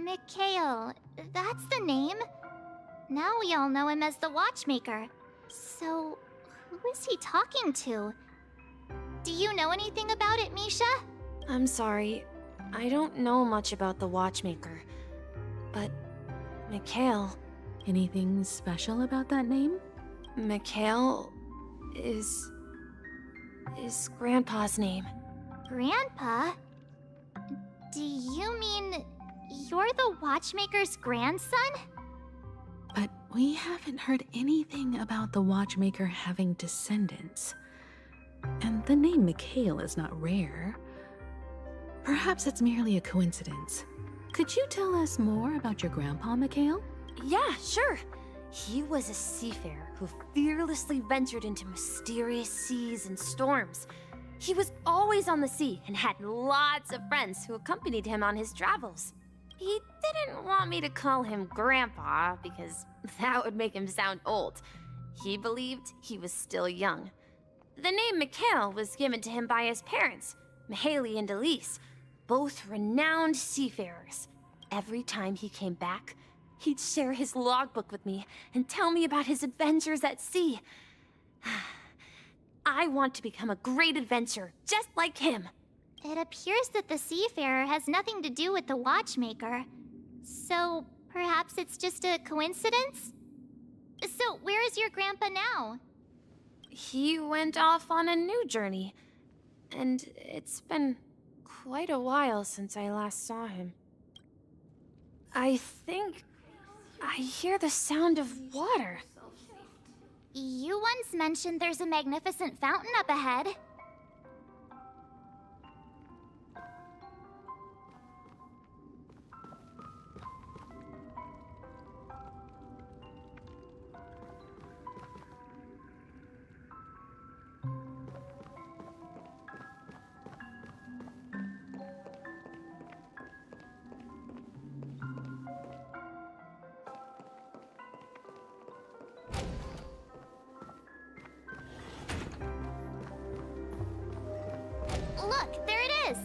Mikhail, that's the name. Now we all know him as the watchmaker. So, who is he talking to? Do you know anything about it, Misha? I'm sorry. I don't know much about the watchmaker. But Mikhail... Anything special about that name? Mikhail is Grandpa's name. Grandpa? Do you mean you're the watchmaker's grandson? But we haven't heard anything about the watchmaker having descendants. And the name Mikhail is not rare. Perhaps it's merely a coincidence. Could you tell us more about your grandpa, Mikhail? Yeah, sure. He was a seafarer who fearlessly ventured into mysterious seas and storms. He was always on the sea and had lots of friends who accompanied him on his travels. He didn't want me to call him Grandpa because that would make him sound old. He believed he was still young. The name Mikhail was given to him by his parents, Mihaly and Elise, both renowned seafarers. Every time he came back, he'd share his logbook with me and tell me about his adventures at sea. I want to become a great adventurer, just like him. It appears that the seafarer has nothing to do with the watchmaker. So, perhaps it's just a coincidence? So, where is your grandpa now? He went off on a new journey, and it's been quite a while since I last saw him. I think I hear the sound of water. You once mentioned there's a magnificent fountain up ahead. Look, there it is!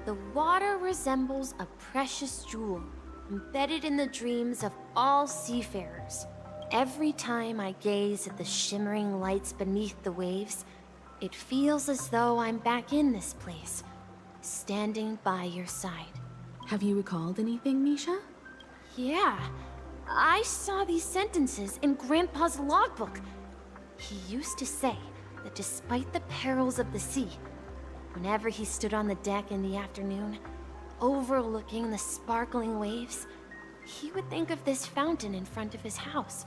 The water resembles a precious jewel, embedded in the dreams of all seafarers. Every time I gaze at the shimmering lights beneath the waves, it feels as though I'm back in this place, standing by your side. Have you recalled anything, Misha? Yeah, I saw these sentences in Grandpa's logbook. He used to say that despite the perils of the sea, whenever he stood on the deck in the afternoon, overlooking the sparkling waves, he would think of this fountain in front of his house.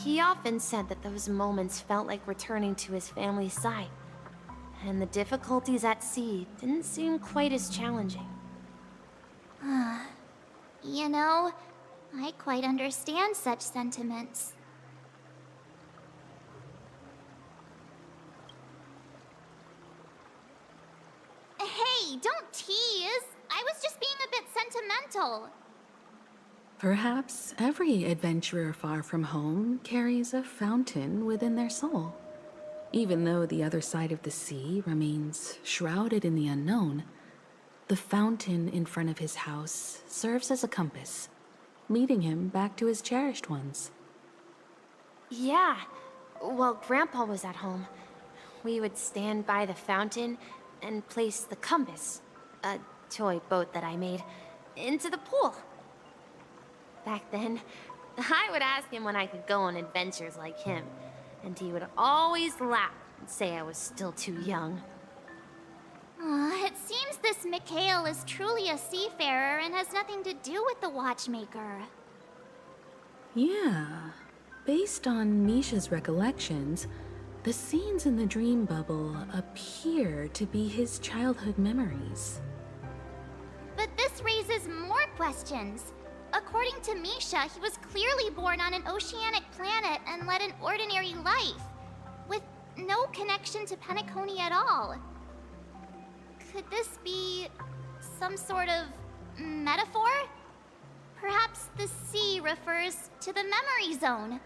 He often said that those moments felt like returning to his family's side, and the difficulties at sea didn't seem quite as challenging. You know, I quite understand such sentiments. Hey, don't tease! I was just being a bit sentimental. Perhaps every adventurer far from home carries a fountain within their soul. Even though the other side of the sea remains shrouded in the unknown, the fountain in front of his house serves as a compass, leading him back to his cherished ones. Yeah, while Grandpa was at home, we would stand by the fountain and place the compass, a toy boat that I made, into the pool. Back then, I would ask him when I could go on adventures like him, and he would always laugh and say I was still too young. It seems this Mikhail is truly a seafarer and has nothing to do with the watchmaker. Yeah. Based on Misha's recollections, the scenes in the dream bubble appear to be his childhood memories. But this raises more questions. According to Misha, he was clearly born on an oceanic planet and led an ordinary life, with no connection to Penacony at all. Could this be some sort of metaphor? Perhaps the sea refers to the memory zone.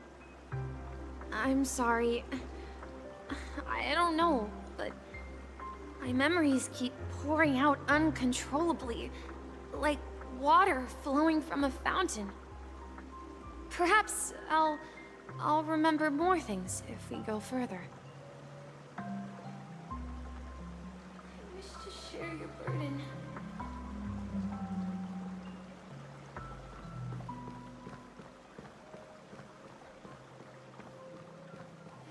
I'm sorry. I don't know. but my memories keep pouring out uncontrollably, like water flowing from a fountain. Perhaps I'll remember more things if we go further. I wish to share your burden.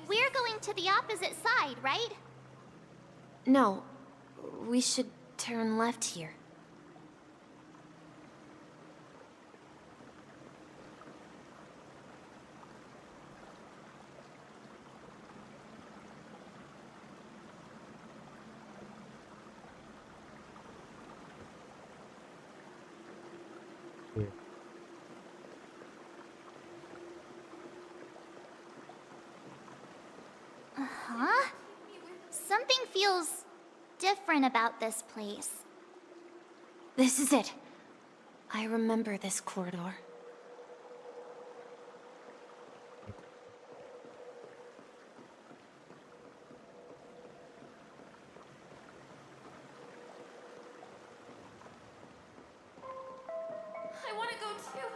We're going to the opposite side, right? No, we should turn left here. Huh? Something feels different about this place. This is it. I remember this corridor. I want to go too.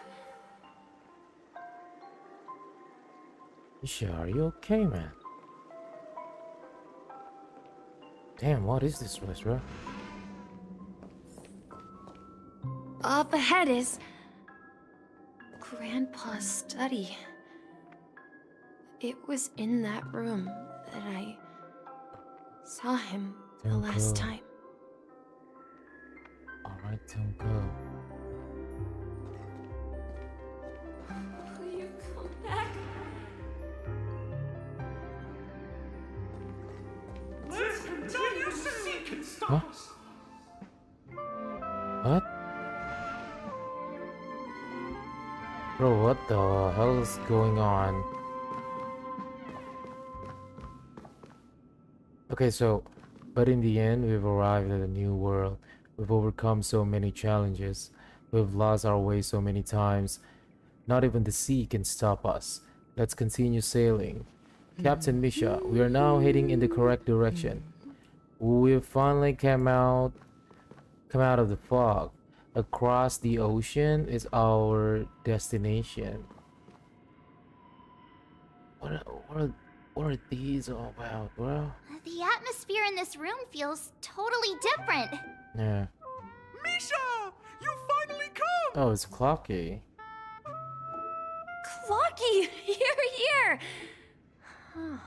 Misha, are you okay, man? Damn, what is this place, bro? Up ahead is Grandpa's study. It was in that room that I saw him the Don't last go. time. Alright, don't go. Will you come back? Let's continue to seek and stop Huh? us. What? Bro, what the hell is going on? Okay, so, but in the end, we've arrived at a new world. We've overcome so many challenges. We've lost our way so many times. Not even the sea can stop us. Let's continue sailing. Captain Misha, we are now heading in the correct direction. We've finally come out of the fog. Across the ocean is our destination. What are these all about, bro? The atmosphere in this room feels totally different. Yeah. Misha, you finally come. Oh, it's Clocky. Clocky! You're here! Huh.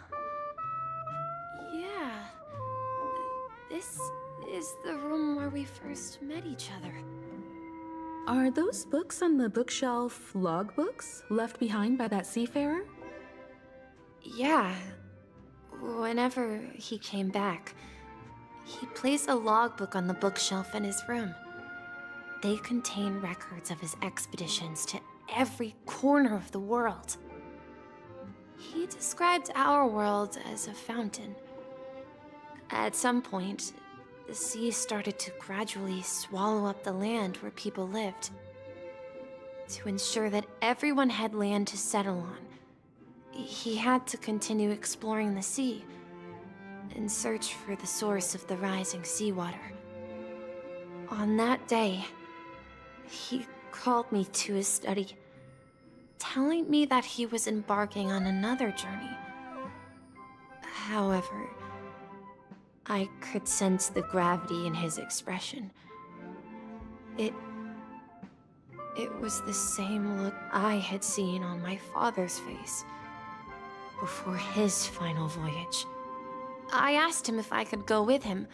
Yeah. This is the room where we first met each other. Are those books on the bookshelf logbooks left behind by that seafarer? Yeah. Whenever he came back, he placed a logbook on the bookshelf in his room. They contain records of his expeditions to every corner of the world. He described our world as a fountain. At some point, the sea started to gradually swallow up the land where people lived. To ensure that everyone had land to settle on, he had to continue exploring the sea and search for the source of the rising seawater. On that day, he called me to his study, telling me that he was embarking on another journey. However, I could sense the gravity in his expression. It was the same look I had seen on my father's face before his final voyage. I asked him if I could go with him,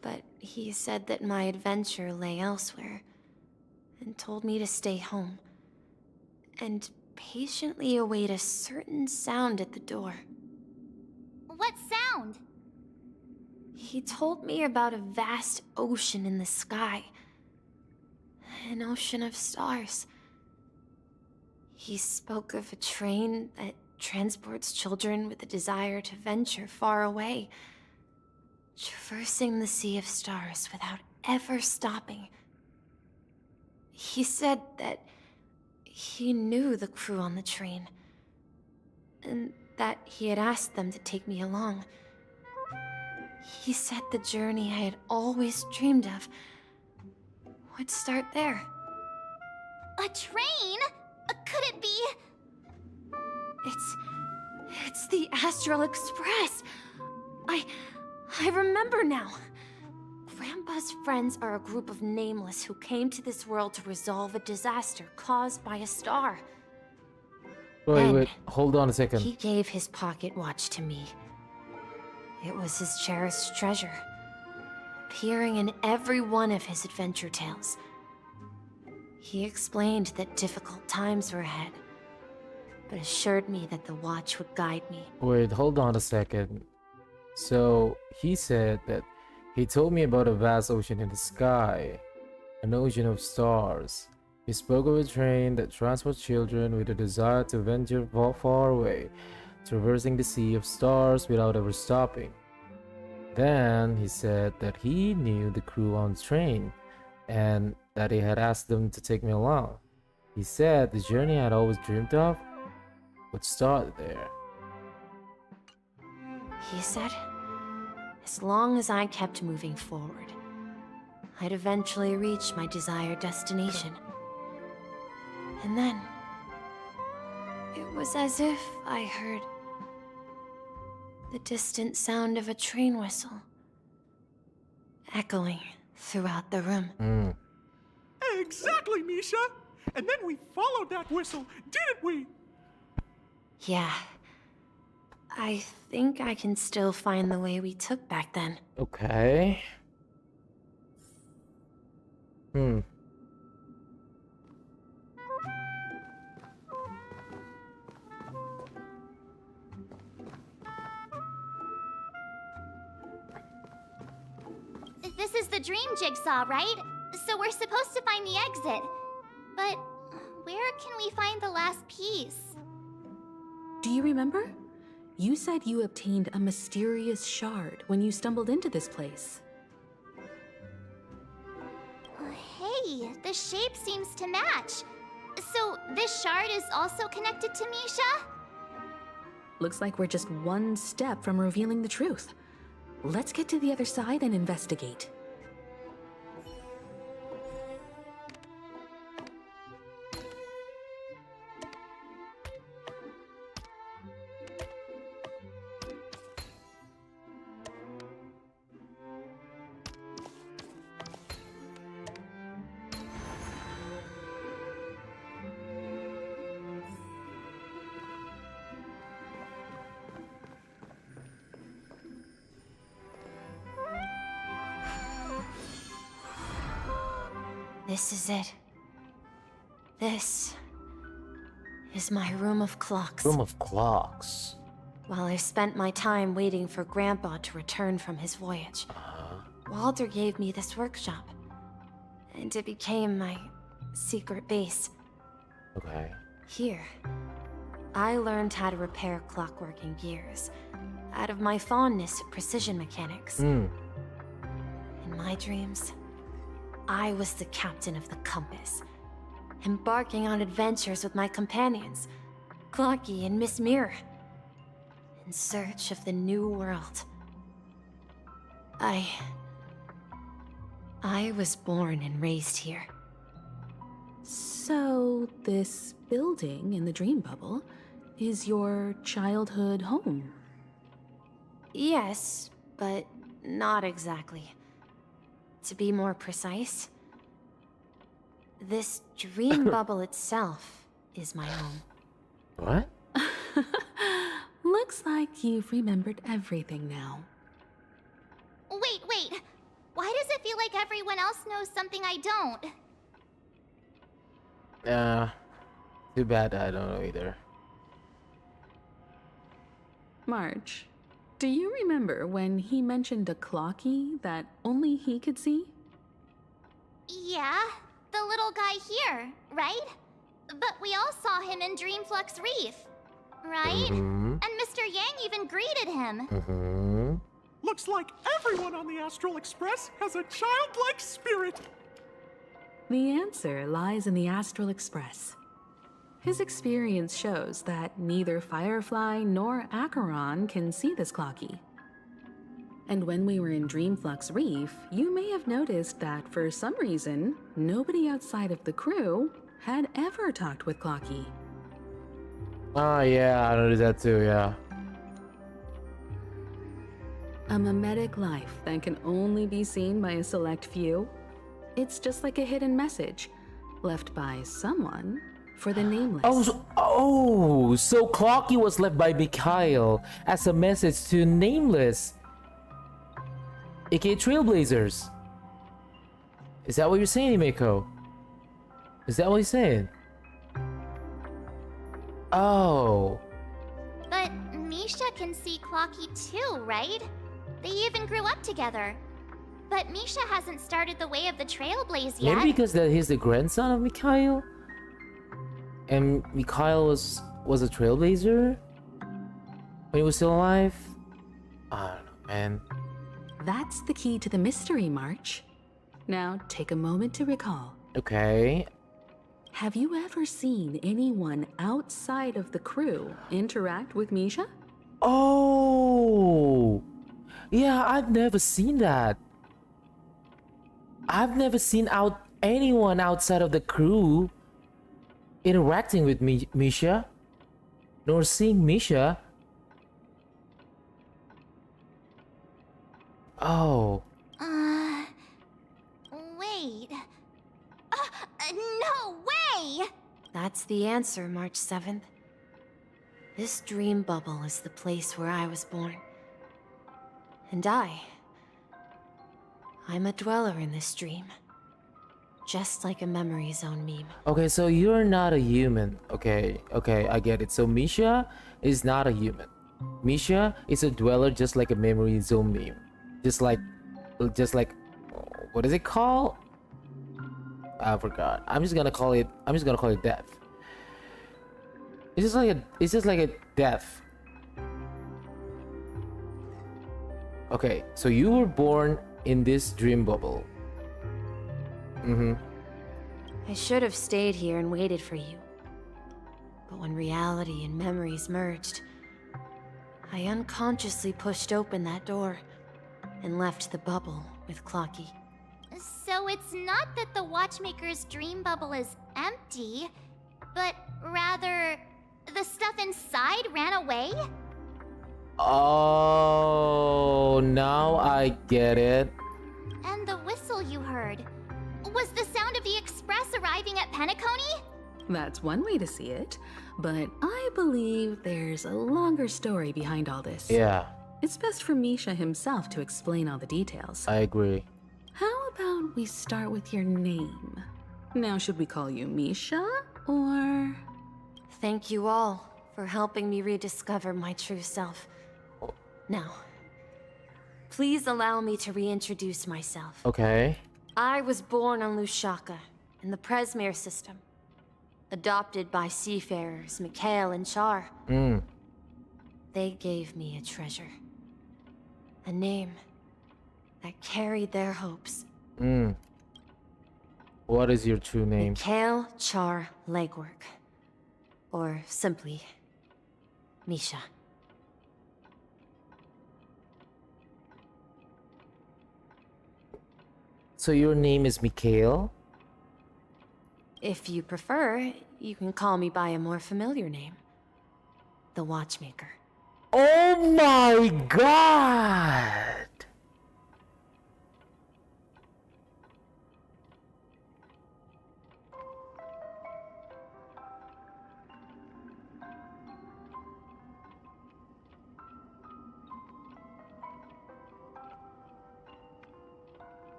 but he said that my adventure lay elsewhere and told me to stay home and patiently await a certain sound at the door. What sound? He told me about a vast ocean in the sky. An ocean of stars. He spoke of a train that transports children with a desire to venture far away, traversing the sea of stars without ever stopping. He said that he knew the crew on the train, and that he had asked them to take me along. He said the journey I had always dreamed of would start there. A train? Could it be? It's the Astral Express. I remember now. Grandpa's friends are a group of nameless who came to this world to resolve a disaster caused by a star. Wait, Then, hold on a second. He gave his pocket watch to me. It was his cherished treasure, appearing in every one of his adventure tales. He explained that difficult times were ahead, but assured me that the watch would guide me. Wait, hold on a second. So, he said that he told me about a vast ocean in the sky, an ocean of stars. He spoke of a train that transports children with a desire to venture far away, traversing the sea of stars without ever stopping. Then he said that he knew the crew on the train, and that he had asked them to take me along. He said the journey I had always dreamed of would start there. He said, as long as I kept moving forward, I'd eventually reach my desired destination. And then, it was as if I heard the distant sound of a train whistle echoing throughout the room. Exactly, Misha! And then we followed that whistle, didn't we? Yeah. I think I can still find the way we took back then. Okay. This is the dream jigsaw, right? So we're supposed to find the exit. But where can we find the last piece? Do you remember? You said you obtained a mysterious shard when you stumbled into this place. Hey, the shape seems to match. So this shard is also connected to Misha? Looks like we're just one step from revealing the truth. Let's get to the other side and investigate. This is it. This is my room of clocks. Room of clocks. While I spent my time waiting for Grandpa to return from his voyage, Walter gave me this workshop, and it became my secret base. Okay. Here, I learned how to repair clockwork and gears out of my fondness of precision mechanics. In my dreams, I was the captain of the compass, embarking on adventures with my companions, Clocky and Miss Mirror, in search of the new world. I was born and raised here. So, this building in the dream bubble is your childhood home? Yes, but not exactly. To be more precise, this dream bubble itself is my home. What? Looks like you've remembered everything now. Wait. Why does it feel like everyone else knows something I don't? Too bad I don't know either. Marge, do you remember when he mentioned a clocky that only he could see? Yeah, the little guy here, right? But we all saw him in Dreamflux Reef, right? And Mr. Yang even greeted him. Looks like everyone on the Astral Express has a childlike spirit. The answer lies in the Astral Express. His experience shows that neither Firefly nor Acheron can see this clocky. And when we were in Dreamflux Reef, you may have noticed that for some reason, nobody outside of the crew had ever talked with Clocky. Oh yeah, I noticed that too, yeah. A mimetic life that can only be seen by a select few. It's just like a hidden message left by someone for the nameless. So Clocky was left by Mikhail as a message to Nameless, aka Trailblazers. Is that what you're saying, Miko? Is that what you're saying? Oh. But Misha can see Clocky too, right? They even grew up together. But Misha hasn't started the way of the Trailblaze yet. Maybe because that he's the grandson of Mikhail? And Mikhail was a Trailblazer? When he was still alive? I don't know, man. That's the key to the mystery, March. Now, take a moment to recall. Okay. Have you ever seen anyone outside of the crew interact with Misha? Oh! Yeah, I've never seen that. I've never seen anyone outside of the crew interacting with Misha, nor seeing Misha. Oh. Wait. No way! That's the answer, March 7th. This dream bubble is the place where I was born. And I'm a dweller in this dream. Just like a memory zone meme. Okay, so you're not a human. Okay, I get it. So Misha is not a human. Misha is a dweller just like a memory zone meme. Just like, what is it called? I forgot. I'm just gonna call it death. It's just like a death. Okay, so you were born in this dream bubble. I should have stayed here and waited for you. But when reality and memories merged, I unconsciously pushed open that door and left the bubble with Clocky. So it's not that the watchmaker's dream bubble is empty, but rather the stuff inside ran away? Oh, now I get it. And the whistle you heard was the sound of the express arriving at Penacony? That's one way to see it, but I believe there's a longer story behind all this. Yeah, It's best for Misha himself to explain all the details. I agree. How about we start with your name? Now, should we call you Misha, or... Thank you all for helping me rediscover my true self. Now, please allow me to reintroduce myself. Okay. I was born on Lushaka, in the Presmere system. Adopted by seafarers Mikhail and Char. They gave me a treasure. A name that carried their hopes. What is your true name? Mikhail Char Legwork. Or simply, Misha. So your name is Mikhail? If you prefer, you can call me by a more familiar name. The Watchmaker. Oh my god!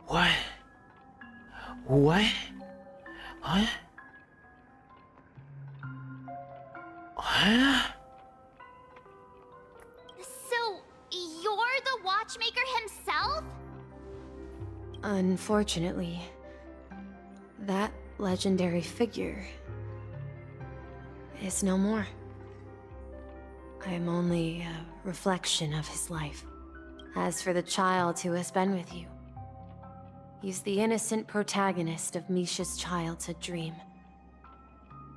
What? What? What? What? So, you're the watchmaker himself? Unfortunately, that legendary figure is no more. I am only a reflection of his life. As for the child who has been with you, he's the innocent protagonist of Misha's childhood dream.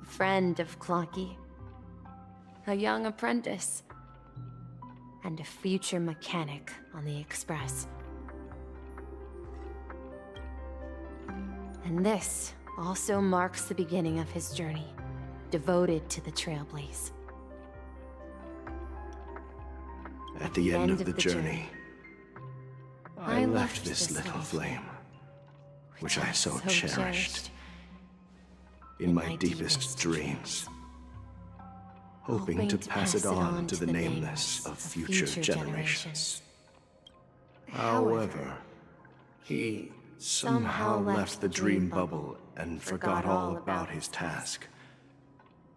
A friend of Clocky. a young apprentice, and a future mechanic on the Express. And this also marks the beginning of his journey, devoted to the Trailblaze. At the end of the journey, I left this little flame, which I so cherished, in my deepest dreams, hoping to pass it on to the nameless of future generations. However, he somehow left the dream bubble and forgot all about his task.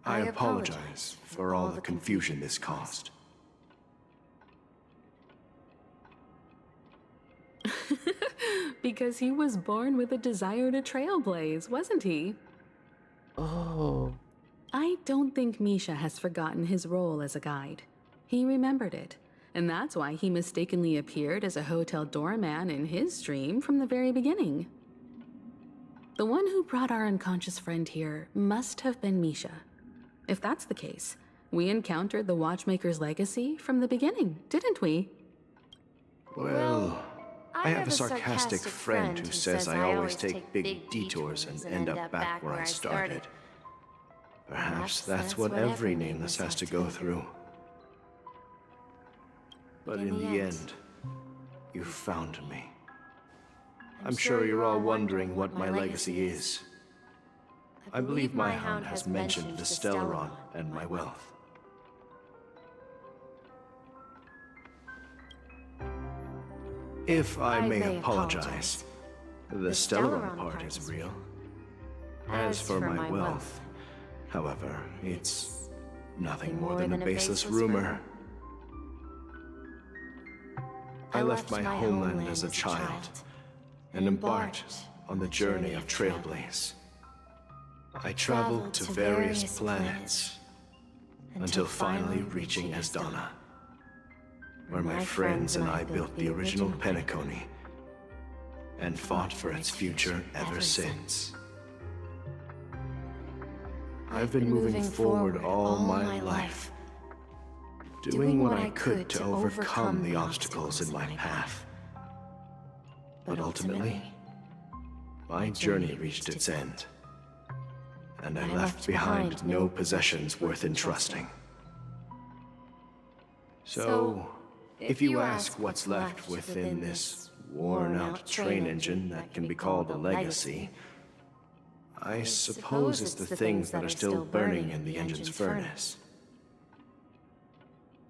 I apologize for all the confusion this caused. Because he was born with a desire to trailblaze, wasn't he? Oh. I don't think Misha has forgotten his role as a guide. He remembered it, and that's why he mistakenly appeared as a hotel doorman in his dream from the very beginning. The one who brought our unconscious friend here must have been Misha. If that's the case, we encountered the Watchmaker's legacy from the beginning, didn't we? Well, I have a sarcastic friend who says I always take big detours and end up back where I started. Perhaps that's what every nameless has to go through. But in the end, you found me. I'm sure you're all wondering what my legacy is. I believe my hound has mentioned the Stellaron and my wealth. If I may apologize, the Stellaron part is real. As for my wealth, however, it's nothing more than a baseless rumor. I left my homeland as a child and embarked on the journey of Trailblaze. I traveled to various planets until finally reaching Esdana, where my friends and I built the original Penacony and fought for its future ever since. I've been moving forward all my life, doing what I could to overcome the obstacles in my path. But ultimately, my journey reached its end, and I left behind no possessions worth entrusting. So, if you ask what's left within this worn-out train engine that can be called a legacy, I suppose it's the things that are still burning in the engine's furnace.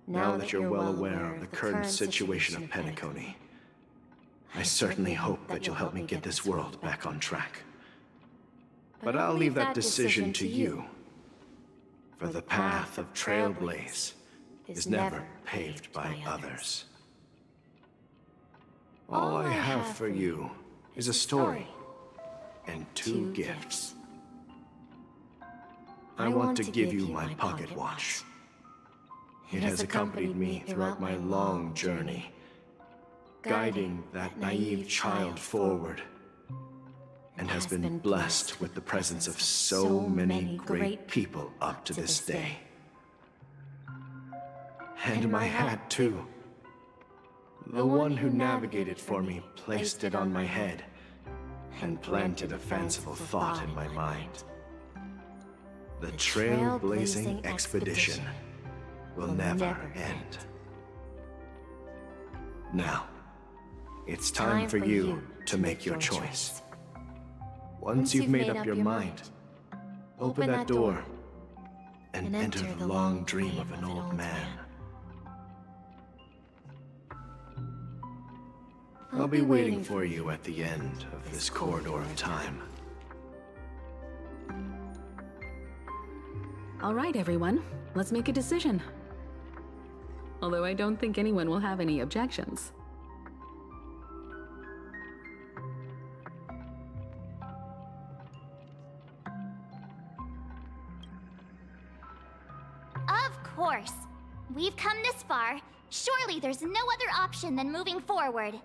Now that you're well aware of the current situation of Penacony, I certainly hope that you'll help me get this world back on track. But I'll leave that decision to you, for the path of Trailblaze is never paved by others. All I have for you is a story and two gifts. I want to give you my pocket watch. It has accompanied me throughout my long journey, guiding that naive child forward, and has been blessed with the presence of so many great people up to this day. And my hat, too. The one who navigated for me placed it on my head and planted a fanciful thought in my mind. The trailblazing expedition will never end. Now, it's time for you to make your choice. Once you've made up your mind, open that door and enter the long dream of an old man. I'll be waiting for you at the end of this corridor of time. All right, everyone, let's make a decision. Although I don't think anyone will have any objections. Of course. We've come this far. Surely there's no other option than moving forward.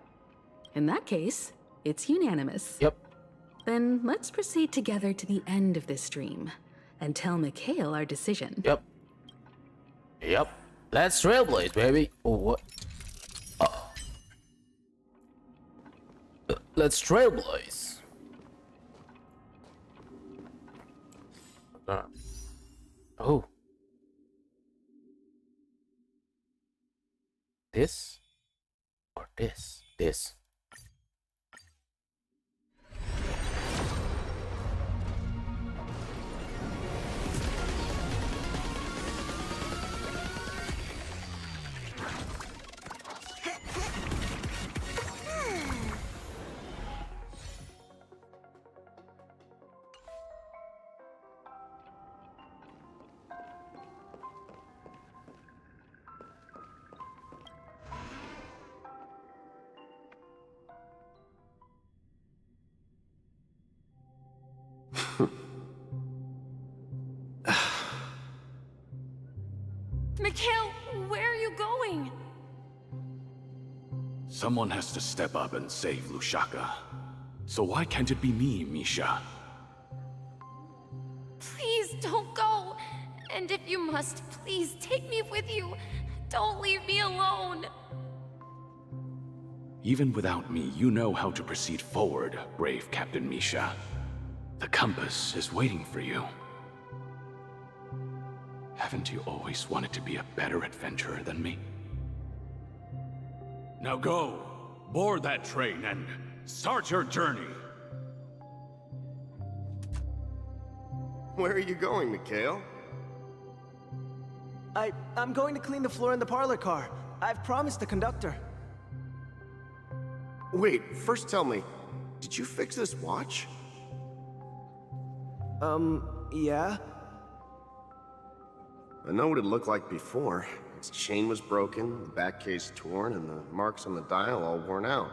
In that case, it's unanimous. Yep. Then let's proceed together to the end of this dream and tell Mikhail our decision. Yep. Yep. Let's trailblaze, baby. Oh, what? Let's trailblaze. Oh. This? Or this? This. Mikhail, where are you going? Someone has to step up and save Lushaka. So why can't it be me, Misha? Please don't go. And if you must, please take me with you. Don't leave me alone. Even without me, you know how to proceed forward, brave Captain Misha. The compass is waiting for you. Haven't you always wanted to be a better adventurer than me? Now go, board that train and start your journey. Where are you going, Mikhail? I'm going to clean the floor in the parlor car. I've promised the conductor. Wait, first tell me, did you fix this watch? Yeah? I know what it looked like before. Its chain was broken, the back case torn, and the marks on the dial all worn out.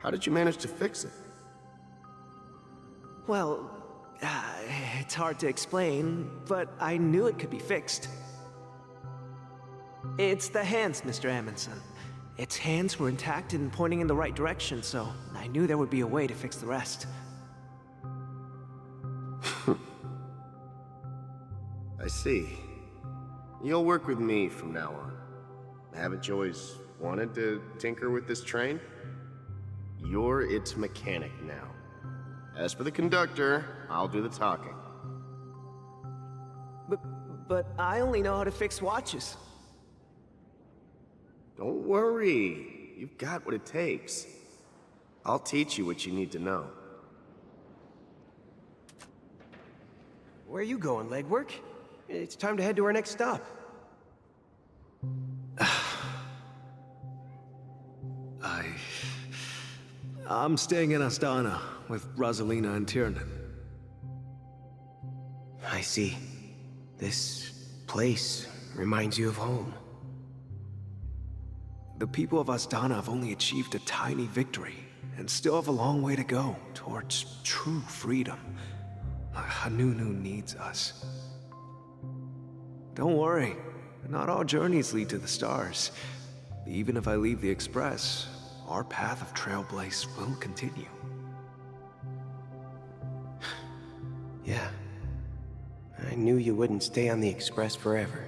How did you manage to fix it? Well, it's hard to explain, but I knew it could be fixed. It's the hands, Mr. Amundsen. Its hands were intact and pointing in the right direction, so I knew there would be a way to fix the rest. I see. You'll work with me from now on. Haven't you always wanted to tinker with this train? You're its mechanic now. As for the conductor, I'll do the talking. But I only know how to fix watches. Don't worry. You've got what it takes. I'll teach you what you need to know. Where are you going, legwork? It's time to head to our next stop. I'm staying in Astana with Rosalina and Tiernan. I see. This place reminds you of home. The people of Astana have only achieved a tiny victory, and still have a long way to go towards true freedom. Hanunu needs us. Don't worry, not all journeys lead to the stars. Even if I leave the Express, our path of trailblaze will continue. Yeah. I knew you wouldn't stay on the Express forever.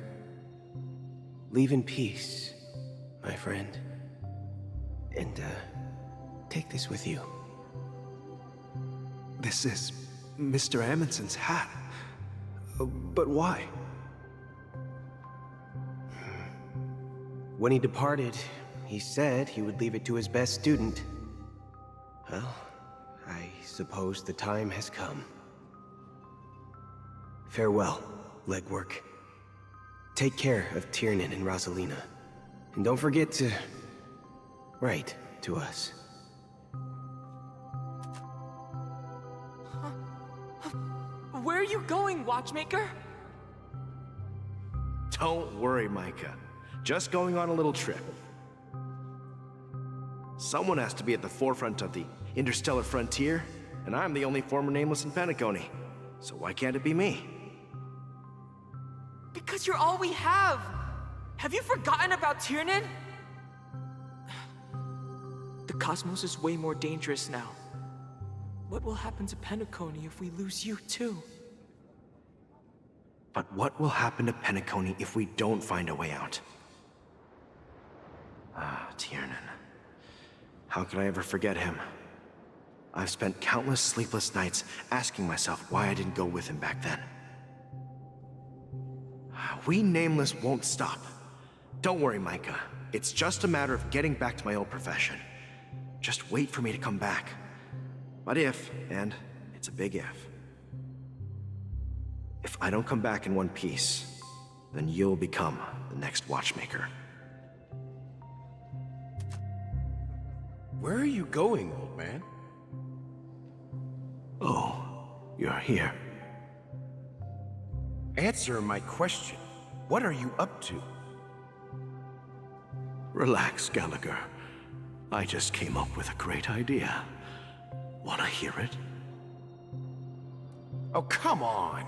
Leave in peace, my friend. And, take this with you. This is Mr. Amundsen's hat. But why? When he departed, he said he would leave it to his best student. Well, I suppose the time has come. Farewell, legwork. Take care of Tiernan and Rosalina. And don't forget to write to us. Where are you going, watchmaker? Don't worry, Micah. Just going on a little trip. Someone has to be at the forefront of the interstellar frontier, and I'm the only former nameless in Penacony. So why can't it be me? Because you're all we have. Have you forgotten about Tiernan? The cosmos is way more dangerous now. What will happen to Penacony if we lose you too? But what will happen to Penacony if we don't find a way out? Ah, Tiernan. How could I ever forget him? I've spent countless sleepless nights asking myself why I didn't go with him back then. We Nameless won't stop. Don't worry, Micah. It's just a matter of getting back to my old profession. Just wait for me to come back. But if, and it's a big if I don't come back in one piece, then you'll become the next watchmaker. Where are you going, old man? Oh, you're here. Answer my question. What are you up to? Relax, Gallagher. I just came up with a great idea. Wanna hear it? Oh, come on.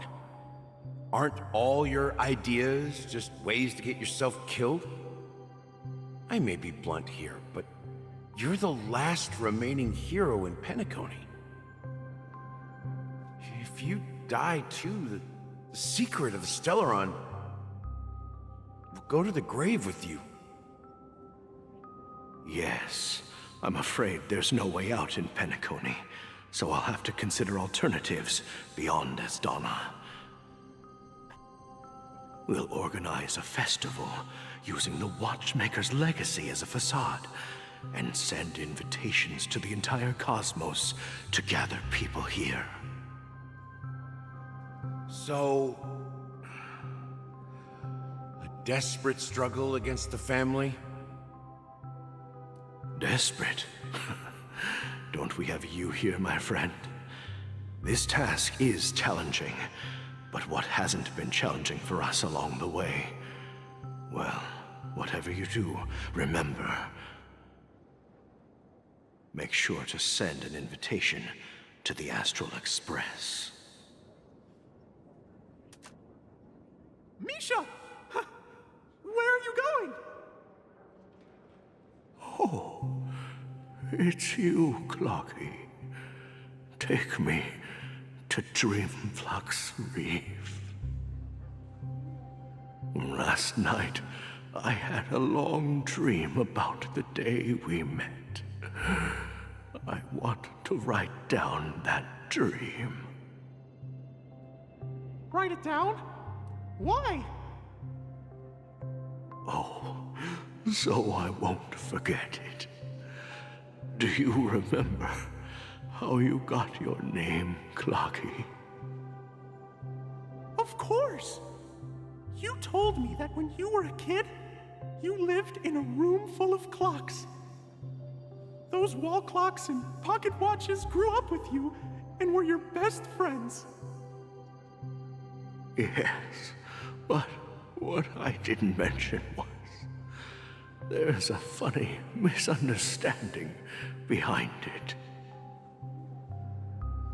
Aren't all your ideas just ways to get yourself killed? I may be blunt here, but you're the last remaining hero in Penacony. If you die too, the secret of the Stellaron will go to the grave with you. Yes, I'm afraid there's no way out in Penacony, so I'll have to consider alternatives beyond Asdana. We'll organize a festival using the Watchmaker's legacy as a facade, and send invitations to the entire cosmos to gather people here. So, a desperate struggle against the family? Desperate? Don't we have you here, my friend? This task is challenging, but what hasn't been challenging for us along the way? Well, whatever you do, remember, make sure to send an invitation to the Astral Express. Misha! Where are you going? Oh, it's you, Clocky. Take me to Dreamflux Reef. Last night, I had a long dream about the day we met. I want to write down that dream. Write it down? Why? Oh, so I won't forget it. Do you remember how you got your name, Clocky? Of course! You told me that when you were a kid, you lived in a room full of clocks. Those wall clocks and pocket watches grew up with you and were your best friends. Yes, but what I didn't mention was there's a funny misunderstanding behind it.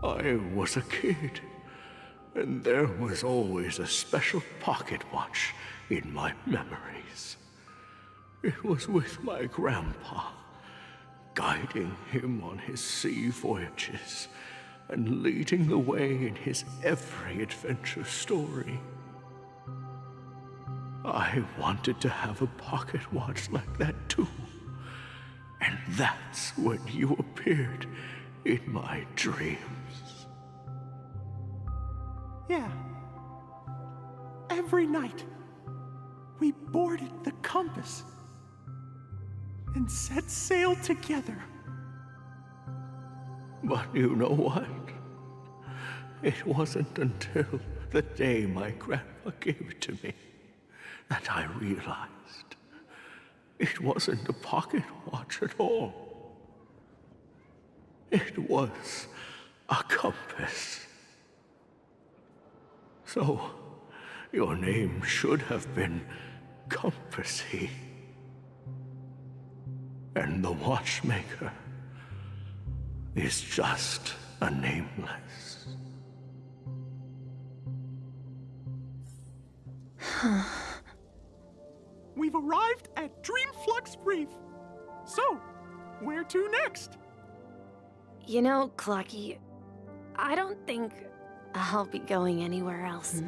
I was a kid, and there was always a special pocket watch in my memories. It was with my grandpa, guiding him on his sea voyages and leading the way in his every adventure story. I wanted to have a pocket watch like that too. And that's when you appeared in my dreams. Yeah. Every night, we boarded the compass and set sail together. But you know what? It wasn't until the day my grandpa gave it to me that I realized it wasn't a pocket watch at all. It was a compass. So, your name should have been Compassy. And the watchmaker is just a nameless. We've arrived at Dreamflux Reef. So, where to next? You know, Clocky, I don't think I'll be going anywhere else.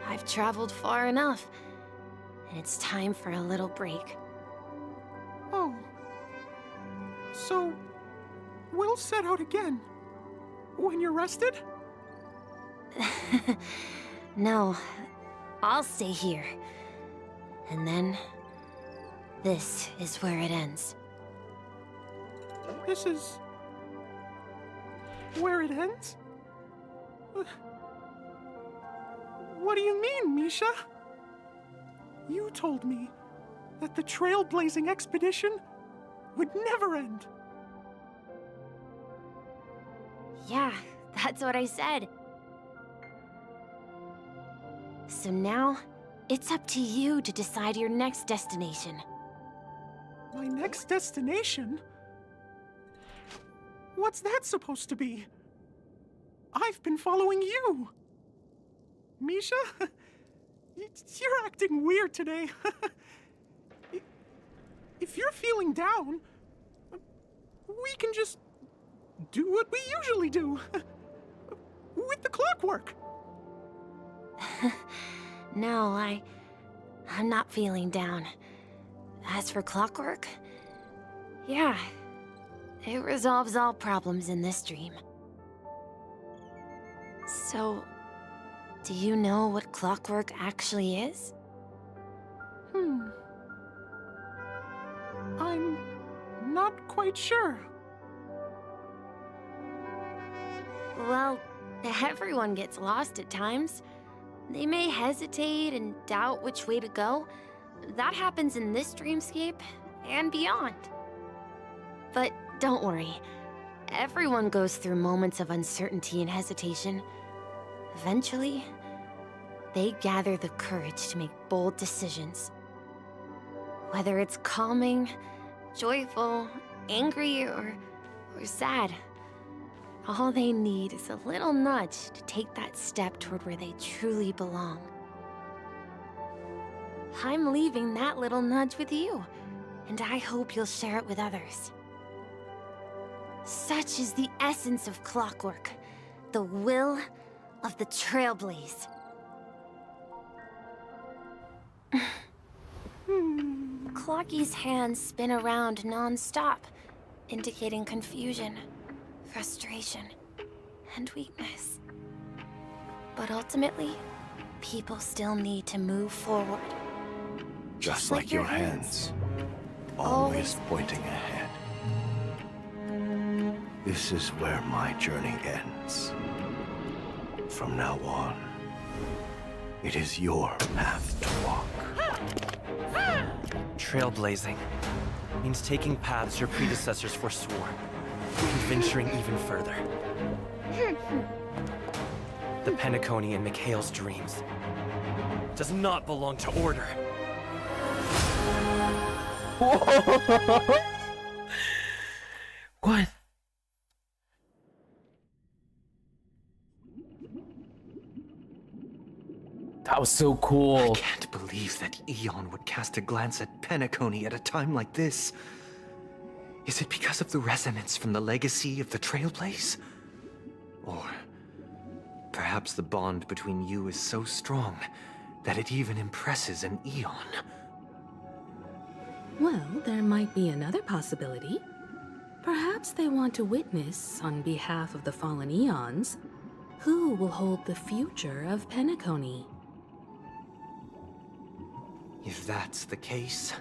I've traveled far enough, and it's time for a little break. Oh. So, we'll set out again. When you're rested? No, I'll stay here. And then, this is where it ends. This is... where it ends? What do you mean, Misha? You told me that the trailblazing expedition would never end. Yeah, that's what I said. So now, it's up to you to decide your next destination. My next destination? What's that supposed to be? I've been following you. Misha? You're acting weird today. If you're feeling down, we can just do what we usually do. With the clockwork. No, I'm not feeling down. As for clockwork, yeah, it resolves all problems in this dream. So, do you know what clockwork actually is? I'm not quite sure. Well, everyone gets lost at times. They may hesitate and doubt which way to go. That happens in this dreamscape and beyond. But don't worry. Everyone goes through moments of uncertainty and hesitation. Eventually, they gather the courage to make bold decisions. Whether it's calming, joyful, angry, or sad, all they need is a little nudge to take that step toward where they truly belong. I'm leaving that little nudge with you, and I hope you'll share it with others. Such is the essence of clockwork, the will of the Trailblaze. Clocky's hands spin around non-stop, indicating confusion, frustration, and weakness. But ultimately, people still need to move forward. Just like your hands, always pointing ahead. This is where my journey ends. From now on, it is your path to walk. Trailblazing means taking paths your predecessors forswore, and venturing even further. The Penacony in Mikhail's dreams does not belong to Order. What? That was so cool. I can't believe that Eon would cast a glance at Penacony at a time like this. Is it because of the resonance from the legacy of the Trailblaze? Or perhaps the bond between you is so strong that it even impresses an Eon? Well, there might be another possibility. Perhaps they want to witness, on behalf of the fallen eons, who will hold the future of Penacony. If that's the case,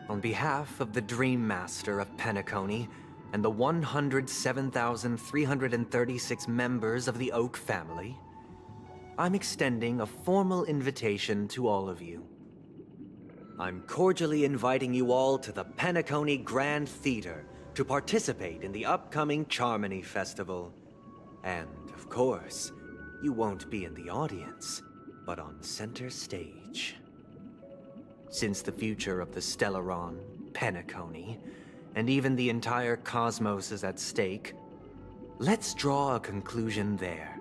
on behalf of the Dream Master of Penacony and the 107,336 members of the Oak family, I'm extending a formal invitation to all of you. I'm cordially inviting you all to the Penacony Grand Theater to participate in the upcoming Charmony Festival. And, of course, you won't be in the audience, but on center stage. Since the future of the Stellaron, Penacony, and even the entire cosmos is at stake, let's draw a conclusion there,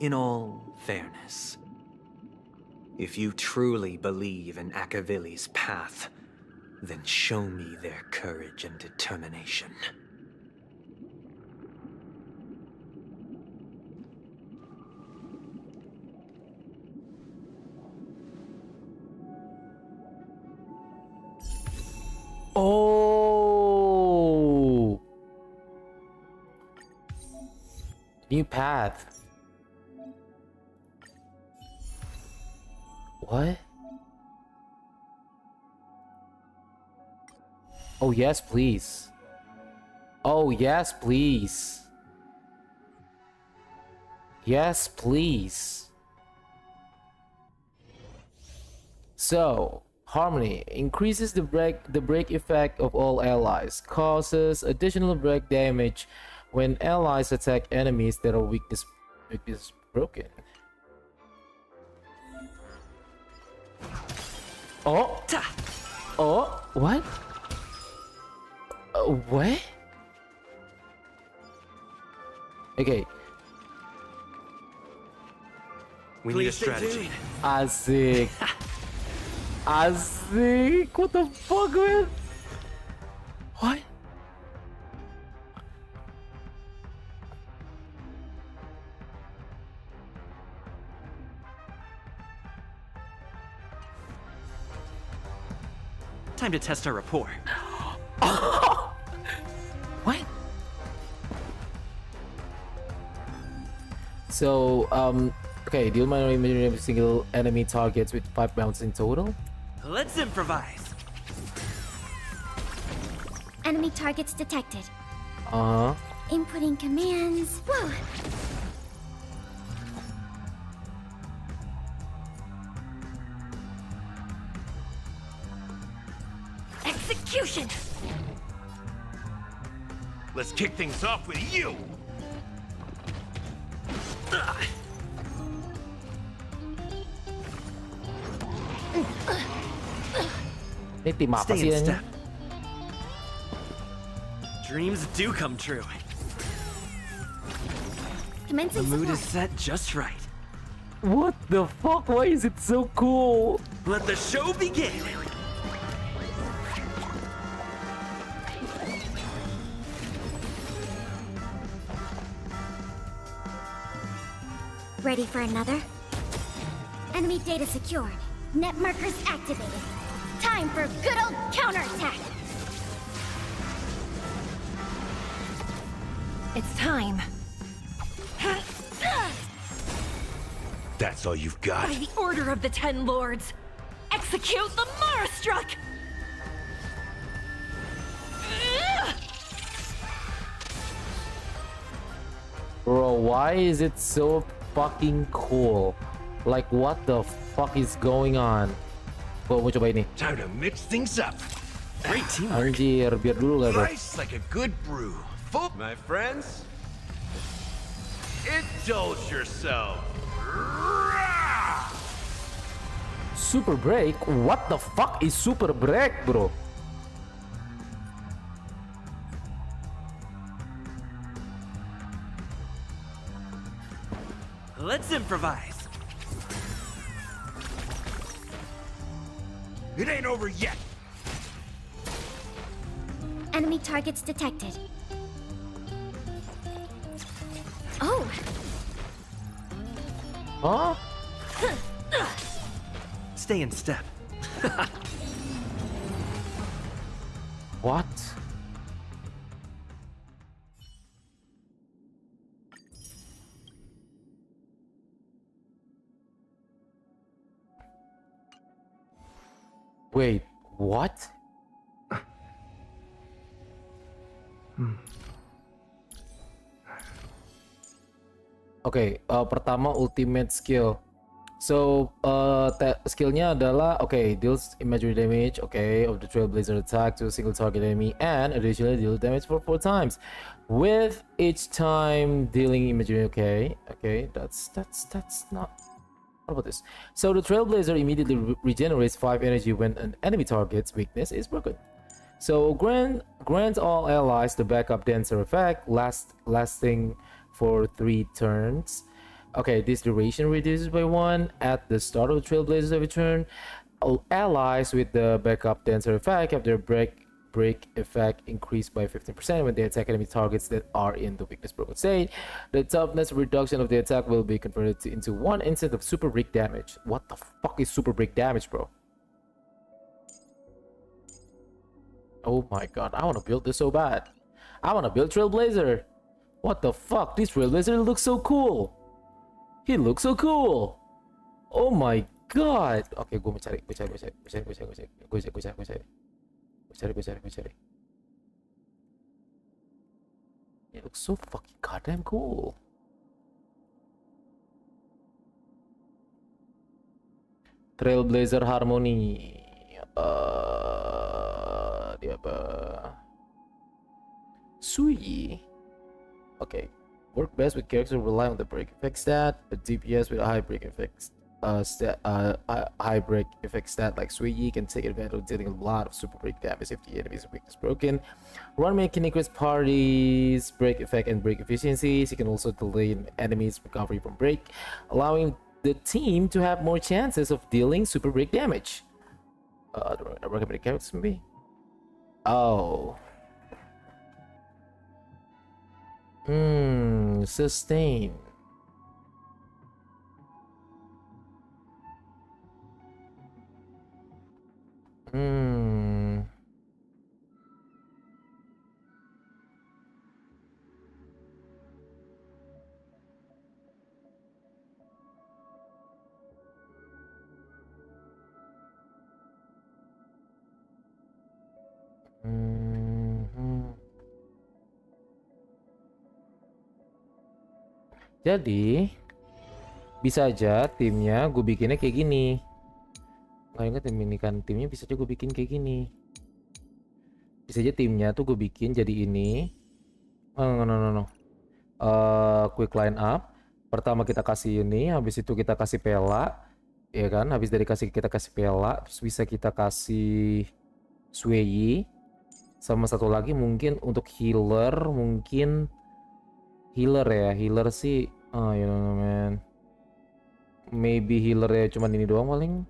in all fairness. If you truly believe in Akavili's path, then show me their courage and determination. New path. What? Oh, yes, please. Oh, yes, please. Yes, please. So, Harmony increases the break effect of all allies, causes additional break damage when allies attack enemies that are weakness broken. Oh, oh, what? What? Okay. We need a strategy. Asik. Asik. What the fuck, man? What? Time to test our rapport. What? So, okay, deal minor imagery every single enemy targets with 5 rounds in total. Let's improvise. Enemy targets detected. Uh-huh. Inputting commands. Whoa. Execution! Let's kick things off with you! Ini tim apa Stay sih in ini? step. Dreams do come true. The Commencing mood is support. set just right. What the fuck? Why is it so cool? Let the show begin! Ready for another? Enemy data secured. Net markers activated. Time for good old counterattack. It's time. That's all you've got? By the order of the 10 lords, execute the Marastruck! Bro, why is it so fucking cool? Like, what the fuck is going on? Gua mau coba ini. Time to mix things up. Great teamwork. Anjir, biar dulu lah bro. Nice like a good brew. Full, my friends. Indulge yourself. Super break? What the fuck is super break, bro? Let's improvise. It ain't over yet. Enemy targets detected. Oh, Huh? Stay in step. What? Wait, what? Oke, pertama ultimate skill. So, skillnya adalah deals imaginary damage, of the trailblazer attack to a single target enemy, and additionally deal damage for 4 times, with each time dealing imaginary. That's not. What about this? So the trailblazer immediately regenerates 5 energy when an enemy target's weakness is broken. So grant all allies the backup dancer effect, lasting for 3 turns. This duration reduces by 1 at the start of the trailblazer's every turn. All allies with the backup dancer effect have their break effect increased by 15% when they attack enemy targets that are in the weakness broken state. The toughness reduction of the attack will be converted into 1 instant of super break damage. What the fuck is super break damage, bro? Oh my god, I want to build this so bad. I want to build Trailblazer. What the fuck? This Trailblazer looks so cool. He looks so cool. Oh my god. Oke, gue cari. It looks so fucking goddamn cool. Trailblazer Harmony. Dia apa? Sui. Okay. Work best with characters who rely on the break effect stat, but DPS with a high break effect high break effect stat like Suiyi can take advantage of dealing a lot of super break damage if the enemy's weakness broken. Run can increase parties, break effect and break efficiencies. He can also delay enemies' recovery from break, allowing the team to have more chances of dealing super break damage. The recommended characters maybe? Oh. Sustain. Jadi bisa aja timnya gue bikinnya kayak gini. Nggak inget ini kan timnya bisa aja gue bikin kayak gini. Bisa aja timnya tuh gue bikin jadi ini. No. Quick line up. Pertama kita kasih ini, habis itu kita kasih pela, ya kan? Habis dari kita kasih pela, terus bisa kita kasih Suiyi. Sama satu lagi mungkin untuk healer, mungkin healer sih, you know man, maybe healer ya cuman ini doang paling.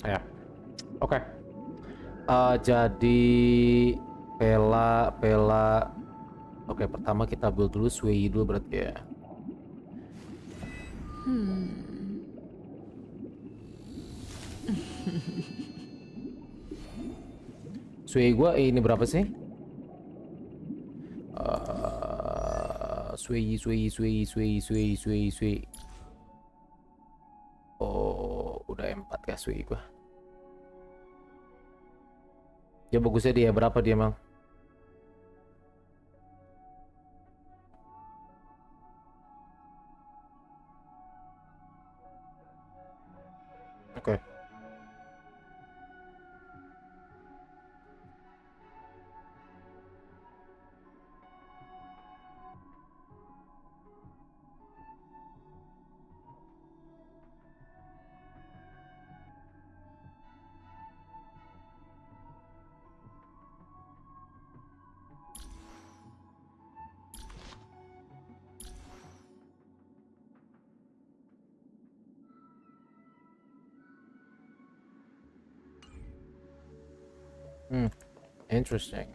Ya, oke. Jadi pela. Oke, pertama kita build dulu Suiyi dulu berarti ya. Suiyi gua ini berapa sih? Suiyi. Oh, udah 4 kah Suiyi gua. Ya bagusnya dia berapa dia, Mang? Oke. Interesting.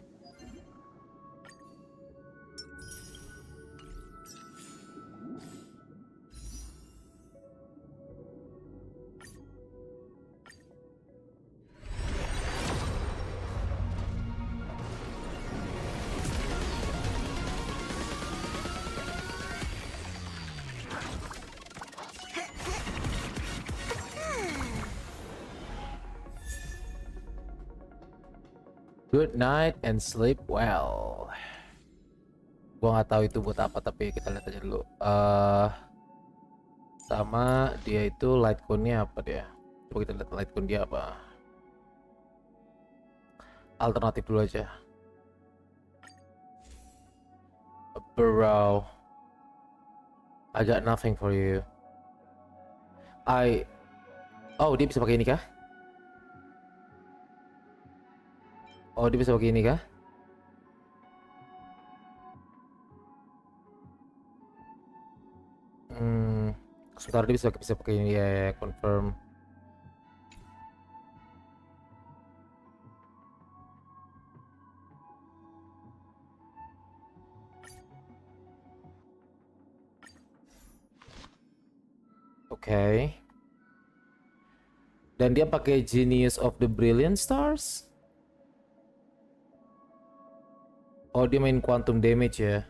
Good night and sleep well. Gua nggak tahu itu buat apa, tapi kita lihat aja dulu. Sama dia itu light cone-nya apa dia? Coba kita lihat light cone dia apa. Alternatif dulu aja. Bro, I got nothing for you. Oh, dia bisa pakai ini kah? Oh, dia bisa pakai ini kah? Sebentar, dia bisa pakai ini ya, confirm. Oke. Dan dia pakai Genius of the Brilliant Stars. Oh, dia main quantum damage ya.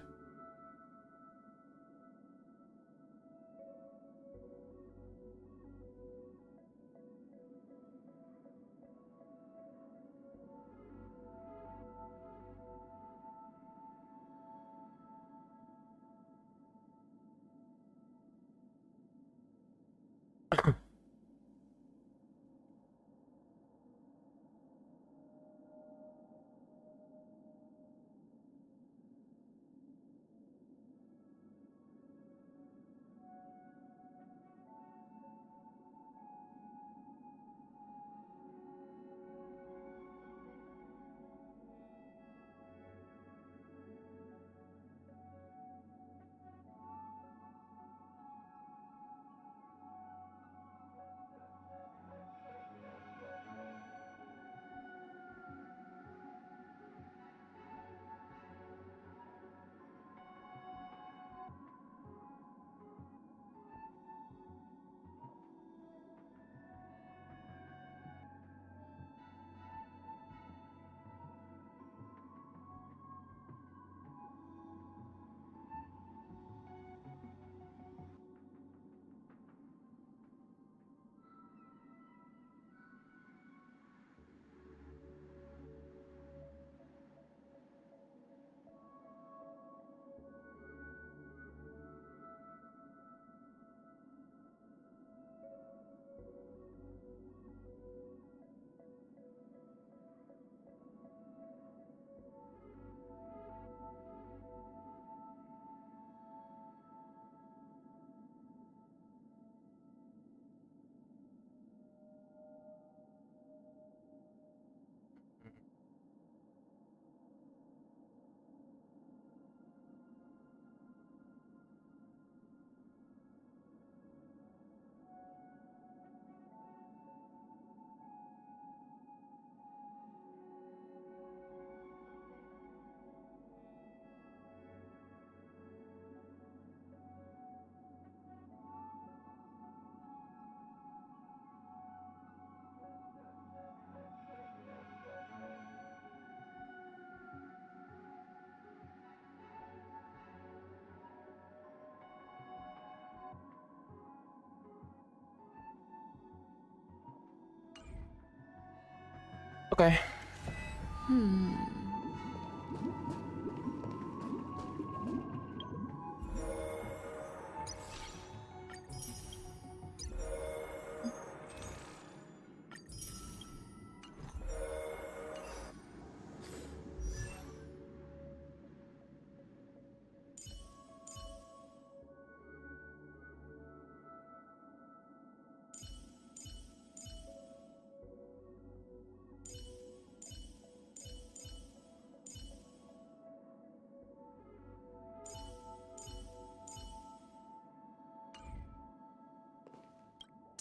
Oke.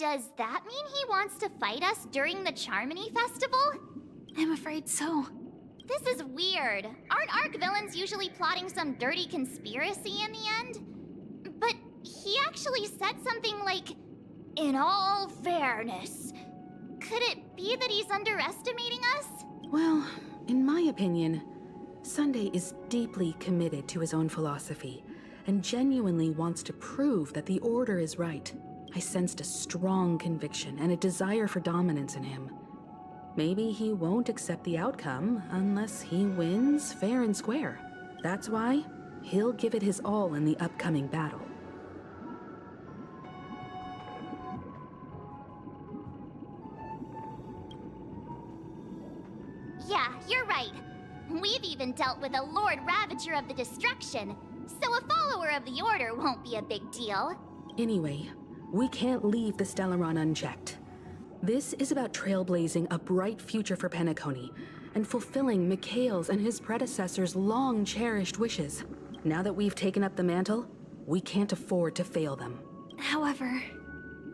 Does that mean he wants to fight us during the Charmony Festival? I'm afraid so. This is weird. Aren't Arc villains usually plotting some dirty conspiracy in the end? But he actually said something like, "In all fairness." Could it be that he's underestimating us? Well, in my opinion, Sunday is deeply committed to his own philosophy and genuinely wants to prove that the Order is right. I sensed a strong conviction and a desire for dominance in him. Maybe he won't accept the outcome unless he wins fair and square. That's why he'll give it his all in the upcoming battle. Yeah, you're right. We've even dealt with a Lord Ravager of the Destruction, so a follower of the Order won't be a big deal. Anyway, we can't leave the Stellaron unchecked. This is about trailblazing a bright future for Penacony and fulfilling Mikhail's and his predecessors' long-cherished wishes. Now that we've taken up the mantle, we can't afford to fail them. However,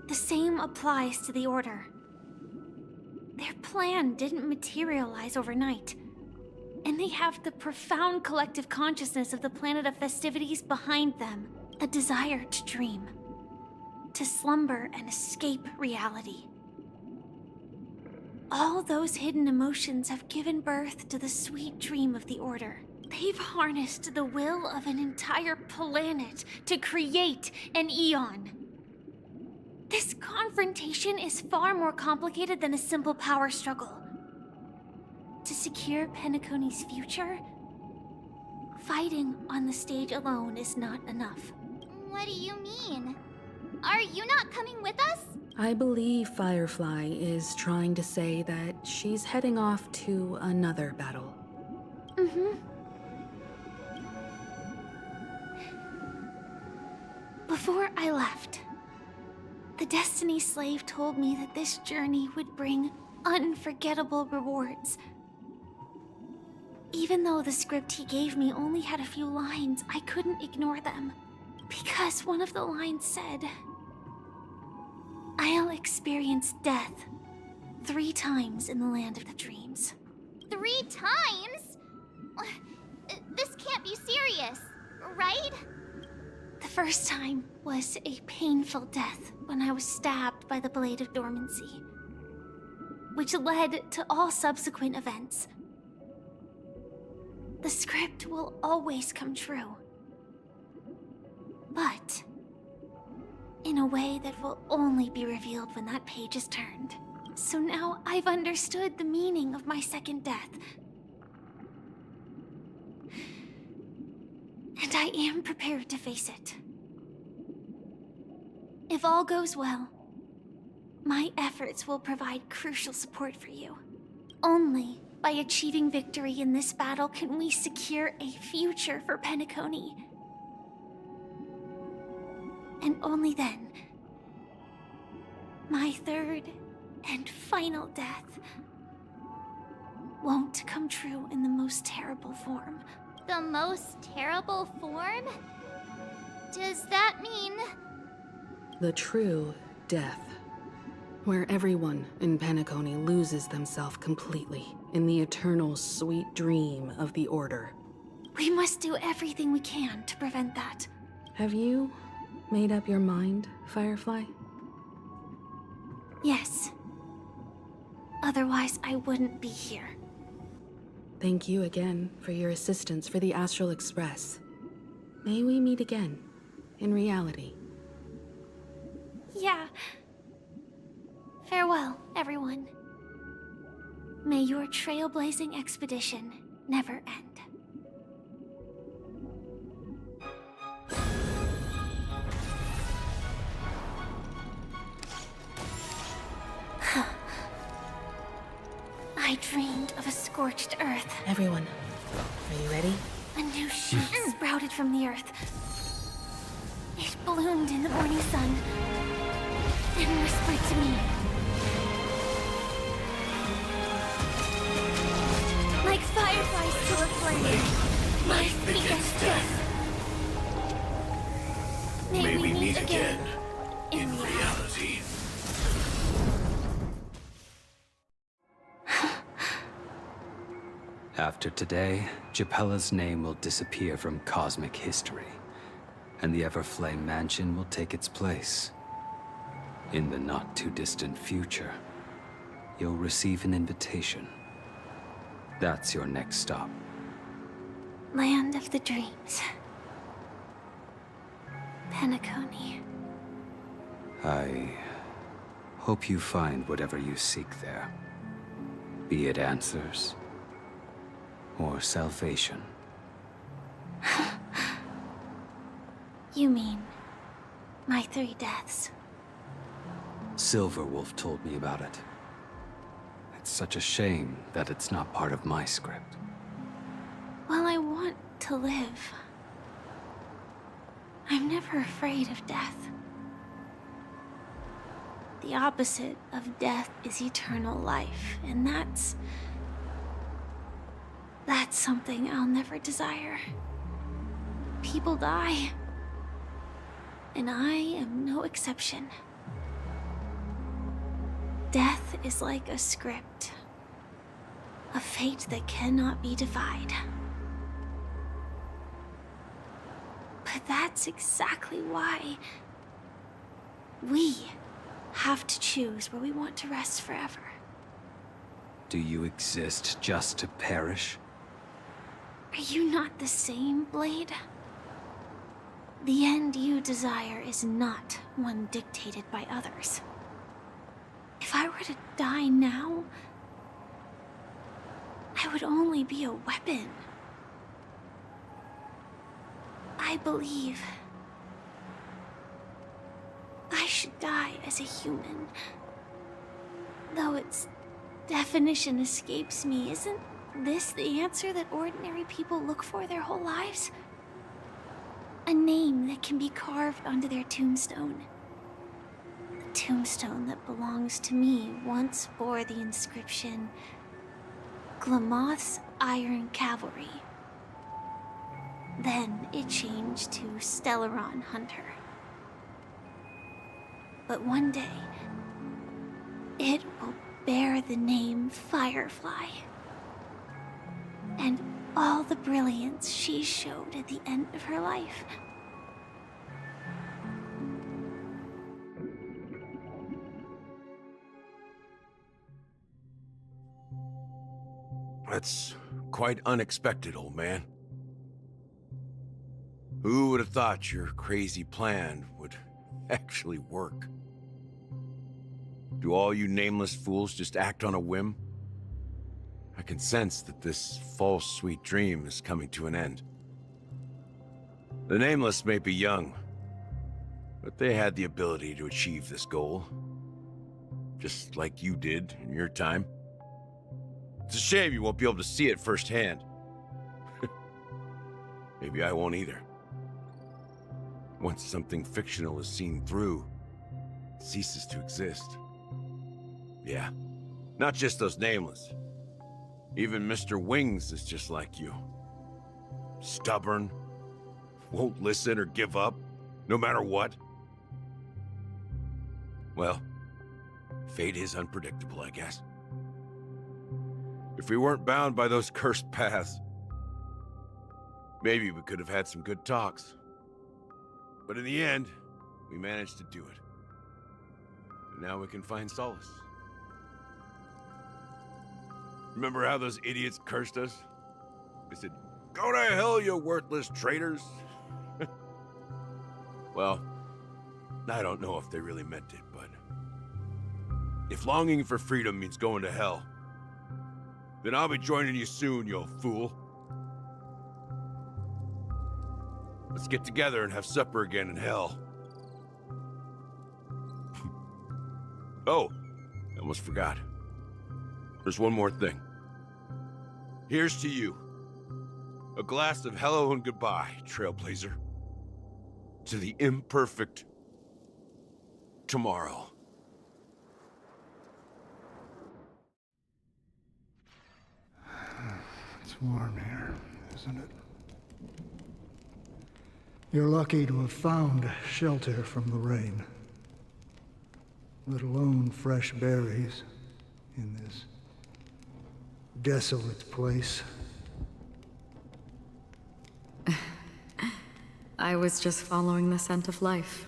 the same applies to the Order. Their plan didn't materialize overnight, and they have the profound collective consciousness of the planet of festivities behind them, a desire to dream, to slumber and escape reality. All those hidden emotions have given birth to the sweet dream of the Order. They've harnessed the will of an entire planet to create an eon. This confrontation is far more complicated than a simple power struggle. To secure Penacony's future, fighting on the stage alone is not enough. What do you mean? Are you not coming with us? I believe Firefly is trying to say that she's heading off to another battle. Before I left, the Destiny Slave told me that this journey would bring unforgettable rewards. Even though the script he gave me only had a few lines, I couldn't ignore them. Because one of the lines said, "I'll experience death 3 times in the land of the dreams." 3 times? This can't be serious, right? The first time was a painful death when I was stabbed by the Blade of Dormancy, which led to all subsequent events. The script will always come true, but in a way that will only be revealed when that page is turned. So now I've understood the meaning of my second death. And I am prepared to face it. If all goes well, my efforts will provide crucial support for you. Only by achieving victory in this battle can we secure a future for Penacony. And only then, my third and final death won't come true in the most terrible form. The most terrible form? Does that mean... The true death, where everyone in Penacony loses themselves completely in the eternal sweet dream of the Order. We must do everything we can to prevent that. Have you made up your mind, Firefly? Yes. Otherwise, I wouldn't be here. Thank you again for your assistance for the Astral Express. May we meet again, in reality. Yeah. Farewell, everyone. May your trailblazing expedition never end. I dreamed of a scorched earth. Everyone, are you ready? A new shoot sprouted from the earth. It bloomed in the morning sun and whispered to me. Like fireflies to a flame, life begets death. May we meet again in reality. After today, Japella's name will disappear from cosmic history, and the Everflame Mansion will take its place. In the not-too-distant future, you'll receive an invitation. That's your next stop. Land of the dreams. Penacony. I hope you find whatever you seek there. Be it answers or salvation. You mean my 3 deaths? Silverwolf told me about it. It's such a shame that it's not part of my script. Well, I want to live. I'm never afraid of death. The opposite of death is eternal life, and that's something I'll never desire. People die, and I am no exception. Death is like a script, a fate that cannot be defied. But that's exactly why we have to choose where we want to rest forever. Do you exist just to perish? Are you not the same, Blade? The end you desire is not one dictated by others. If I were to die now, I would only be a weapon. I believe I should die as a human. Though its definition escapes me, isn't this the answer that ordinary people look for their whole lives? A name that can be carved onto their tombstone. The tombstone that belongs to me once bore the inscription, Glamoth's Iron Cavalry. Then it changed to Stellaron Hunter. But one day, it will bear the name Firefly. And all the brilliance she showed at the end of her life. That's quite unexpected, old man. Who would have thought your crazy plan would actually work? Do all you nameless fools just act on a whim? I can sense that this false sweet dream is coming to an end. The nameless may be young, but they had the ability to achieve this goal. Just like you did in your time. It's a shame you won't be able to see it firsthand. Maybe I won't either. Once something fictional is seen through, it ceases to exist. Yeah, not just those nameless. Even Mr. Wings is just like you. Stubborn, won't listen or give up, no matter what. Well, fate is unpredictable, I guess. If we weren't bound by those cursed paths, maybe we could have had some good talks. But in the end, we managed to do it. And now we can find solace. Remember how those idiots cursed us? They said, "Go to hell, you worthless traitors." Well, I don't know if they really meant it, but if longing for freedom means going to hell, then I'll be joining you soon, you old fool. Let's get together and have supper again in hell. Oh, I almost forgot. There's one more thing. Here's to you. A glass of hello and goodbye, Trailblazer. To the imperfect tomorrow. It's warm here, isn't it? You're lucky to have found shelter from the rain. Let alone fresh berries in this desolate place. I was just following the scent of life.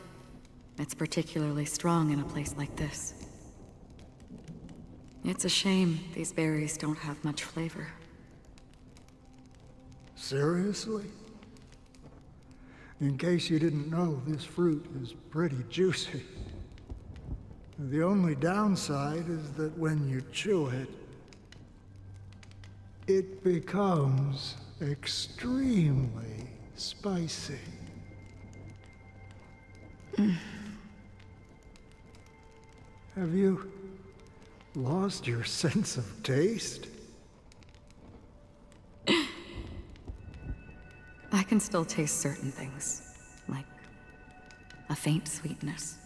It's particularly strong in a place like this. It's a shame these berries don't have much flavor. Seriously? In case you didn't know, this fruit is pretty juicy. The only downside is that when you chew it, it becomes extremely spicy. Have you Lost your sense of taste? I can still taste certain things, like a faint sweetness.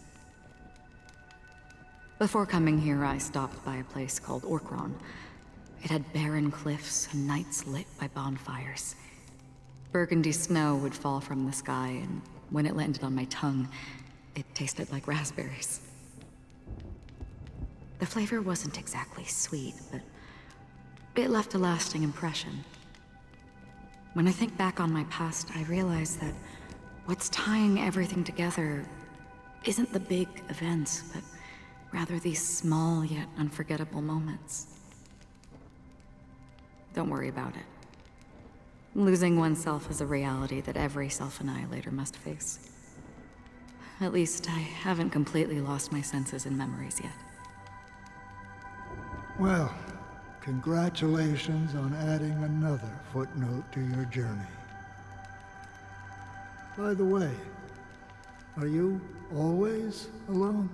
Before coming here, I stopped by a place called Orkron. It had barren cliffs and nights lit by bonfires. Burgundy snow would fall from the sky, and when it landed on my tongue, it tasted like raspberries. The flavor wasn't exactly sweet, but it left a lasting impression. When I think back on my past, I realize that what's tying everything together isn't the big events, but rather these small yet unforgettable moments. Don't worry about it. Losing oneself is a reality that every self-annihilator must face. At least I haven't completely lost my senses and memories yet. Well, congratulations on adding another footnote to your journey. By the way, are you always alone?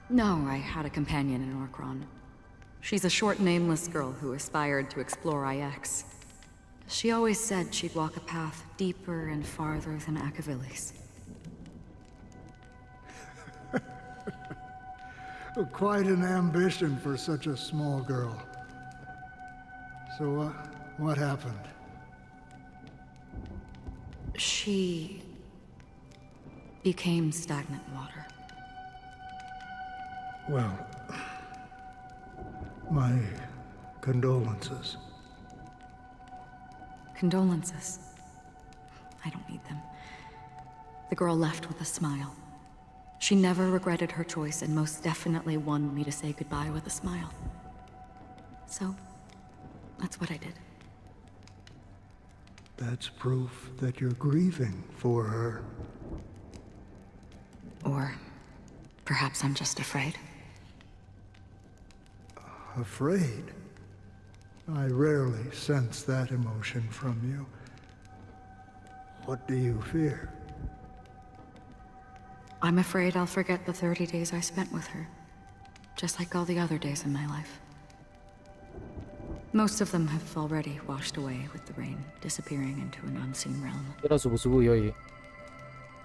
No, I had a companion in Orkron. She's a short, nameless girl who aspired to explore IX. She always said she'd walk a path deeper and farther than Akavilis. Quite an ambition for such a small girl. So, what happened? She became stagnant water. Well, my condolences. Condolences. I don't need them. The girl left with a smile. She never regretted her choice and most definitely wanted me to say goodbye with a smile. So, that's what I did. That's proof that you're grieving for her. Or perhaps I'm just afraid. Afraid? I rarely sense that emotion from you. What do you fear? I'm afraid I'll forget the 30 days I spent with her, just like all the other days in my life. Most of them have already washed away with the rain, disappearing into an unseen realm.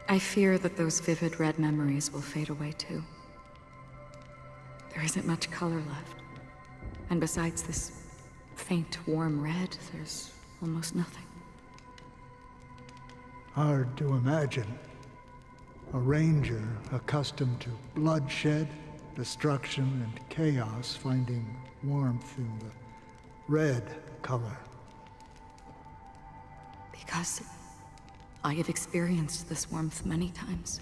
I fear that those vivid red memories will fade away too. There isn't much color left. And besides this faint, warm red, there's almost nothing. Hard to imagine. A ranger accustomed to bloodshed, destruction, and chaos finding warmth in the red color. Because I have experienced this warmth many times.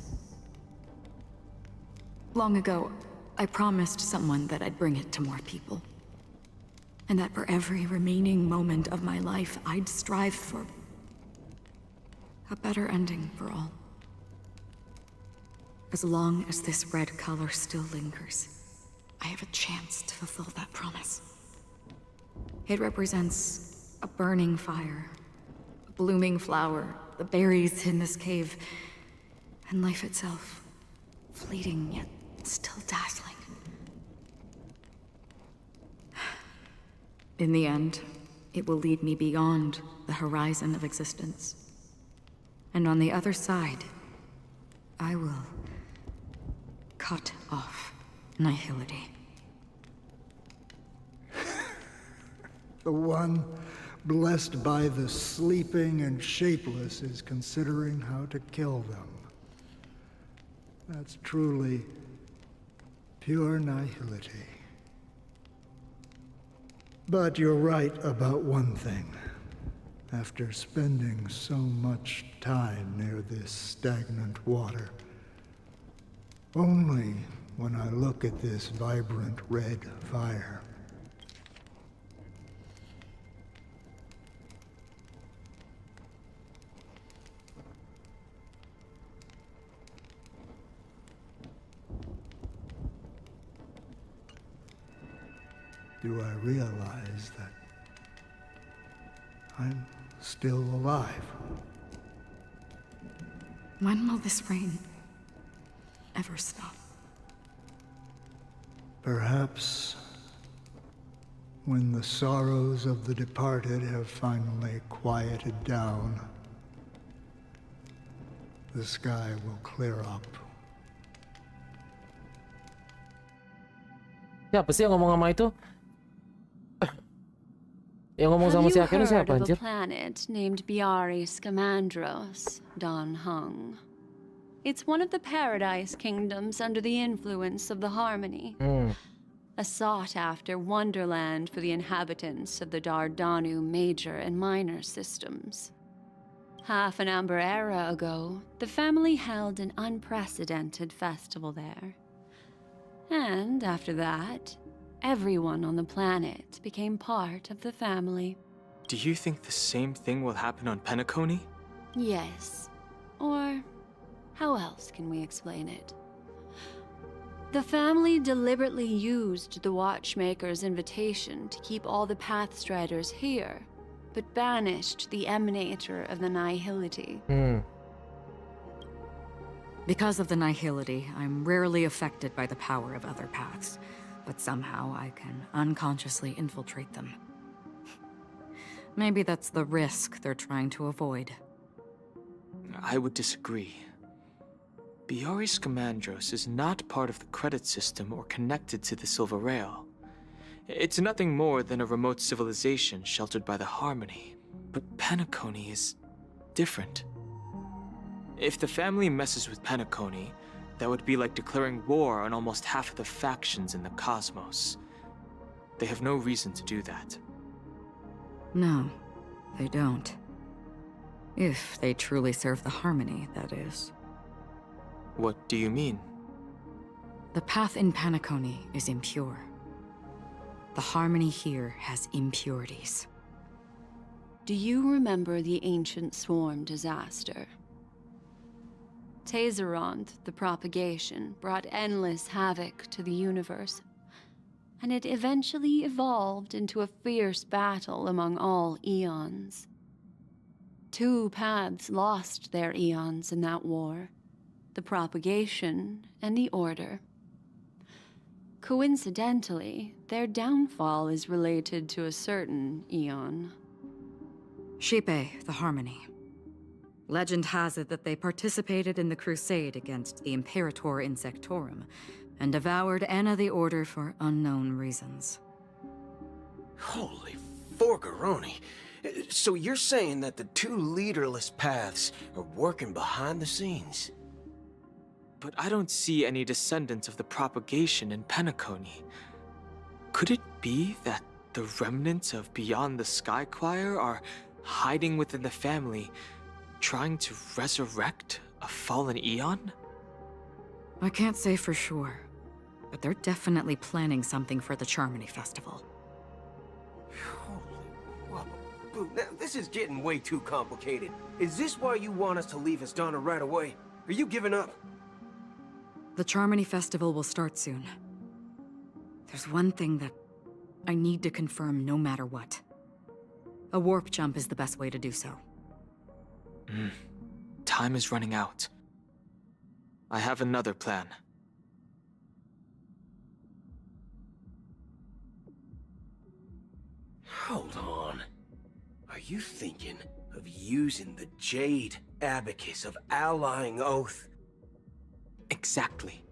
Long ago, I promised someone that I'd bring it to more people. And that for every remaining moment of my life, I'd strive for a better ending for all. As long as this red color still lingers, I have a chance to fulfill that promise. It represents a burning fire, a blooming flower, the berries in this cave, and life itself, fleeting yet still dazzling. In the end, it will lead me beyond the horizon of existence. And on the other side, I will cut off nihility. The one blessed by the sleeping and shapeless is considering how to kill them. That's truly pure nihility. But you're right about one thing. After spending so much time near this stagnant water, only when I look at this vibrant red fire, do I realize that I'm still alive. When will this rain ever stop? Perhaps when the sorrows of the departed have finally quieted down, the sky will clear up. Siapa sih yang ngomong sama itu? Yang ngomong sama si Akhirnya siapa Have you heard anjir? of a planet named Biaris Scamandros, Don Hung? It's one of the paradise kingdoms under the influence of the Harmony. A sought-after wonderland for the inhabitants of the Dardanu major and minor systems. Half an amber era ago, the family held an unprecedented festival there. And after that, everyone on the planet became part of the family. Do you think the same thing will happen on Penacony? Yes. Or how else can we explain it? The family deliberately used the Watchmaker's invitation to keep all the Pathstriders here, but banished the Emanator of the Nihility. Because of the Nihility, I'm rarely affected by the power of other paths, but somehow I can unconsciously infiltrate them. Maybe that's the risk they're trying to avoid. I would disagree. Biaris Scamandros is not part of the credit system or connected to the Silver Rail. It's nothing more than a remote civilization sheltered by the Harmony. But Penacony is different. If the family messes with Penacony, that would be like declaring war on almost half of the factions in the cosmos. They have no reason to do that. No, they don't. If they truly serve the Harmony, that is. What do you mean? The path in Penacony is impure. The Harmony here has impurities. Do you remember the ancient swarm disaster? Tazeront, the propagation, brought endless havoc to the universe, and it eventually evolved into a fierce battle among all eons. 2 paths lost their eons in that war, the propagation and the order. Coincidentally, their downfall is related to a certain eon. Whygay, the Harmony. Legend has it that they participated in the crusade against the Imperator Insectorum, and devoured Anna the Order for unknown reasons. Holy forgaroni. So you're saying that the 2 leaderless paths are working behind the scenes? But I don't see any descendants of the propagation in Penacony. Could it be that the remnants of Beyond the Sky Choir are hiding within the family, trying to resurrect a fallen eon? I can't say for sure, but they're definitely planning something for the Charmony Festival. Now, this is getting way too complicated. Is this why you want us to leave Asdana right away? Are you giving up? The Charmony Festival will start soon. There's one thing that I need to confirm no matter what. A warp jump is the best way to do so. Time is running out. I have another plan. Hold on. Are you thinking of using the Jade Abacus of Allying Oath? Exactly.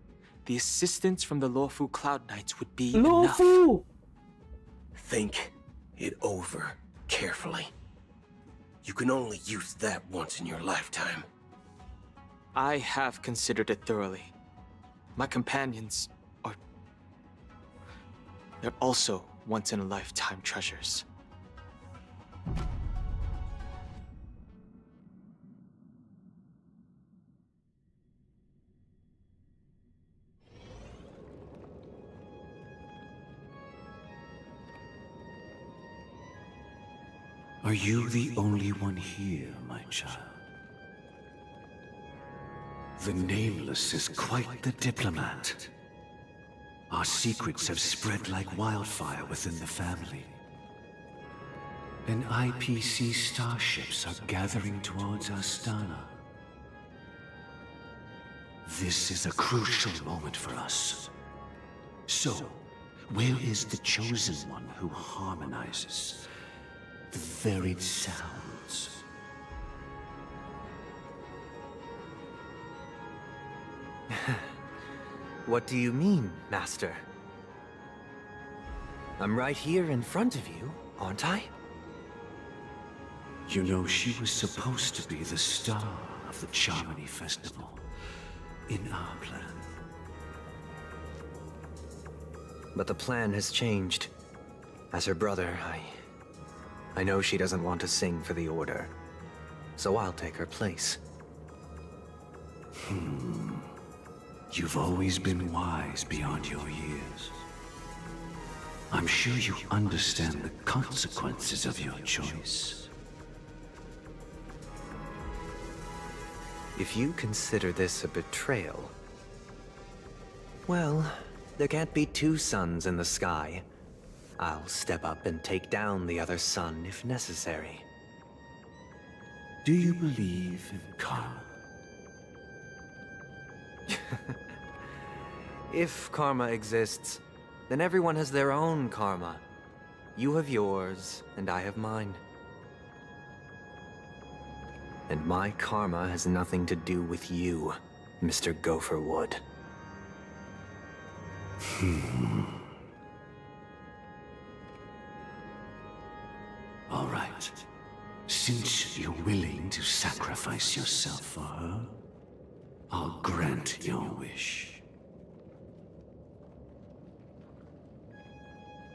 The assistance from the Lawfu Cloud Knights would be Lawfu! enough. Think it over carefully. You can only use that once in your lifetime. I have considered it thoroughly. My companions are... they're also once-in-a-lifetime treasures. Are you the only one here, my child? The Nameless is quite the diplomat. Our secrets have spread like wildfire within the family. And IPC starships are gathering towards Astana. This is a crucial moment for us. So, Where is the chosen one who harmonizes the varied sounds? What do you mean, Master? I'm right here in front of you, aren't I? You know, she was supposed to be the star of the Charmony Festival in our plan. But the plan has changed. As her brother, I know she doesn't want to sing for the Order. So I'll take her place. You've always been wise beyond your years. I'm sure you understand the consequences of your choice. If you consider this a betrayal, well, there can't be two suns in the sky. I'll step up and take down the other sun if necessary. Do you believe in karma? If karma exists, then everyone has their own karma. You have yours, and I have mine. And my karma has nothing to do with you, Mr. Gopherwood. All right. Since you're willing to sacrifice yourself for her, I'll grant your wish.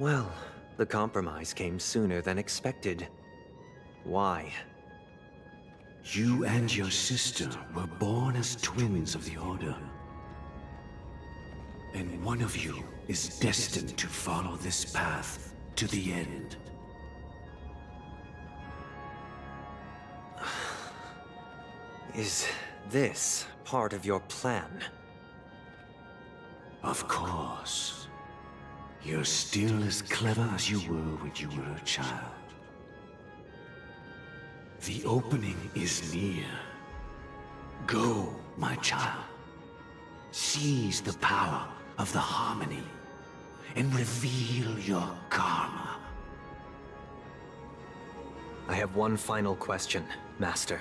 Well, the compromise came sooner than expected. Why? You and your sister were born as twins of the Order. And one of you is destined to follow this path to the end. Is this part of your plan? Of course. You're still as clever as you were when you were a child. The opening is near. Go, my child. Seize the power of the harmony and reveal your karma. I have one final question, Master.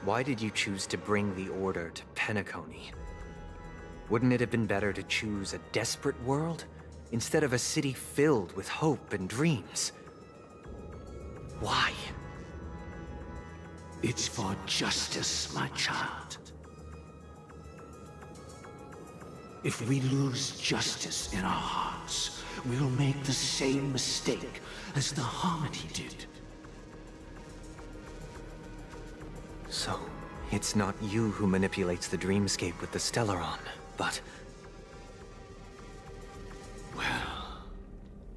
Why did you choose to bring the Order to Penacony? Wouldn't it have been better to choose a desperate world instead of a city filled with hope and dreams? Why? It's for justice, my child. If we lose justice in our hearts, we'll make the same mistake as the Harmony did. So, it's not you who manipulates the dreamscape with the Stellaron, but... Well,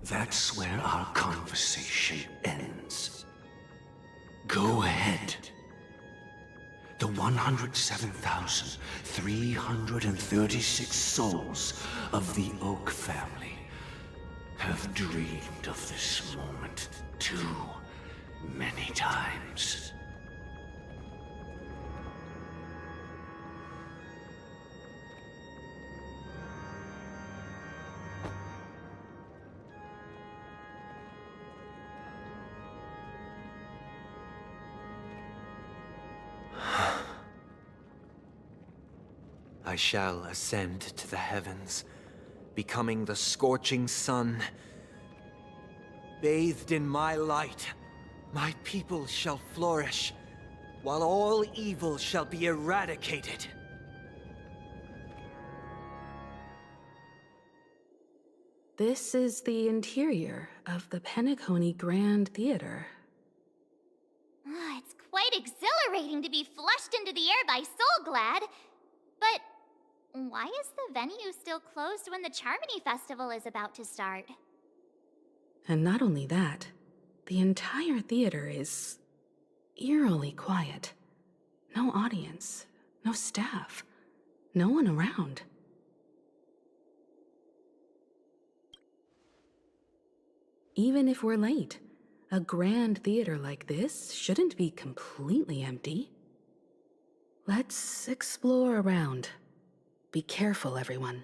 that's where our conversation ends. Go ahead. The 107,336 souls of the Oak family have dreamed of this moment too many times. I shall ascend to the heavens, becoming the scorching sun. Bathed in my light, my people shall flourish, while all evil shall be eradicated. This is the interior of the Penacony Grand Theater. It's quite exhilarating to be flushed into the air by Soulglad. But why is the venue still closed when the Charmony Festival is about to start? And not only that, the entire theater is eerily quiet. No audience, no staff, no one around. Even if we're late, a grand theater like this shouldn't be completely empty. Let's explore around. Be careful, everyone.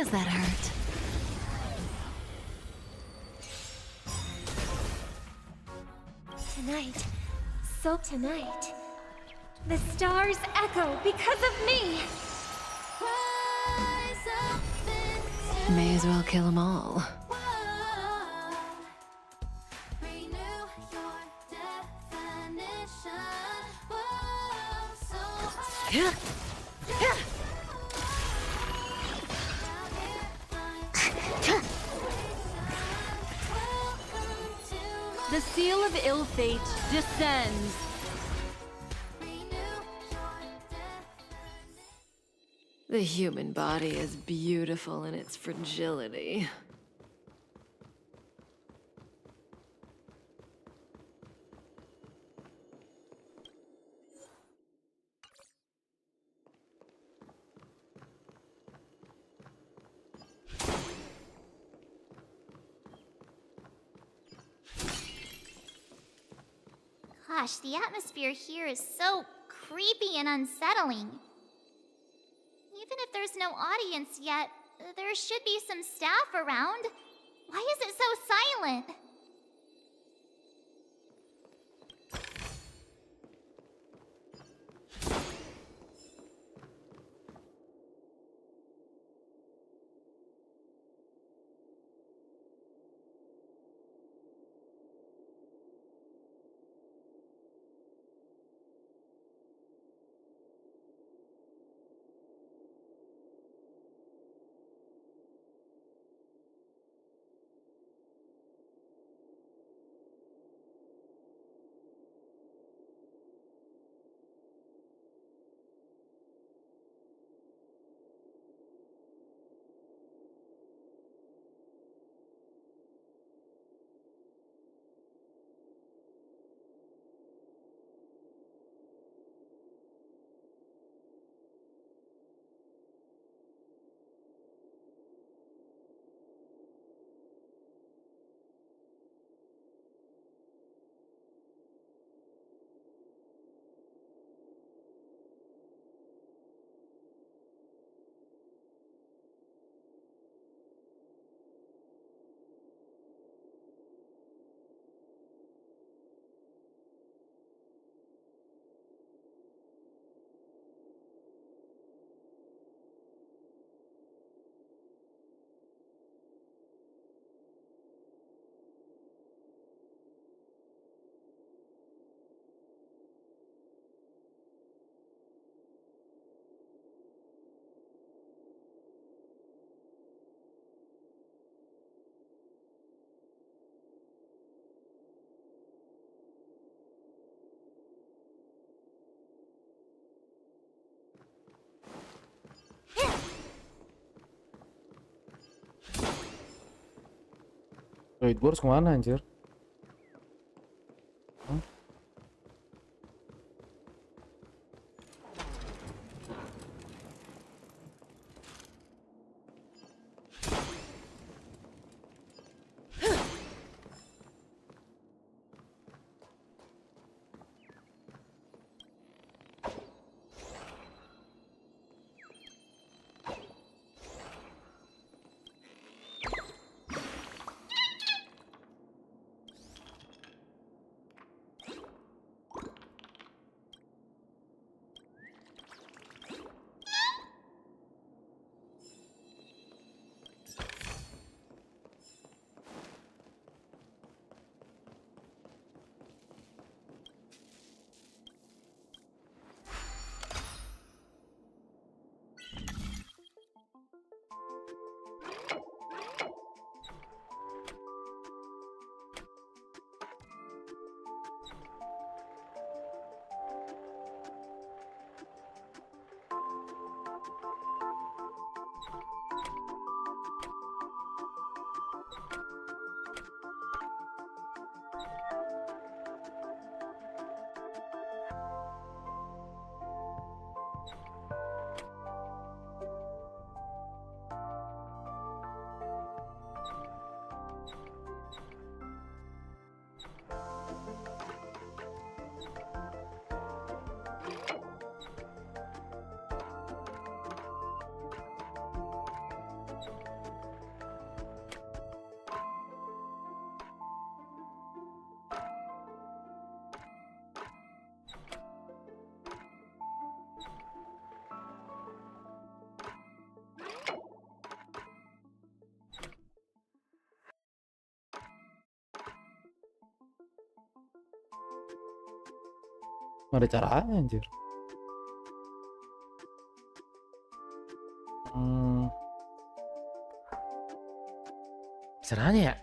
Does that hurt? Tonight, so tonight, the stars echo because of me! May as well kill them all. The seal of ill fate descends. The human body is beautiful in its fragility. Gosh, the atmosphere here is so creepy and unsettling. Even if there's no audience yet, there should be some staff around. Why is it so silent? Wait, gue harus kemana anjir? Hah? Ada caranya anjir. Caranya ya?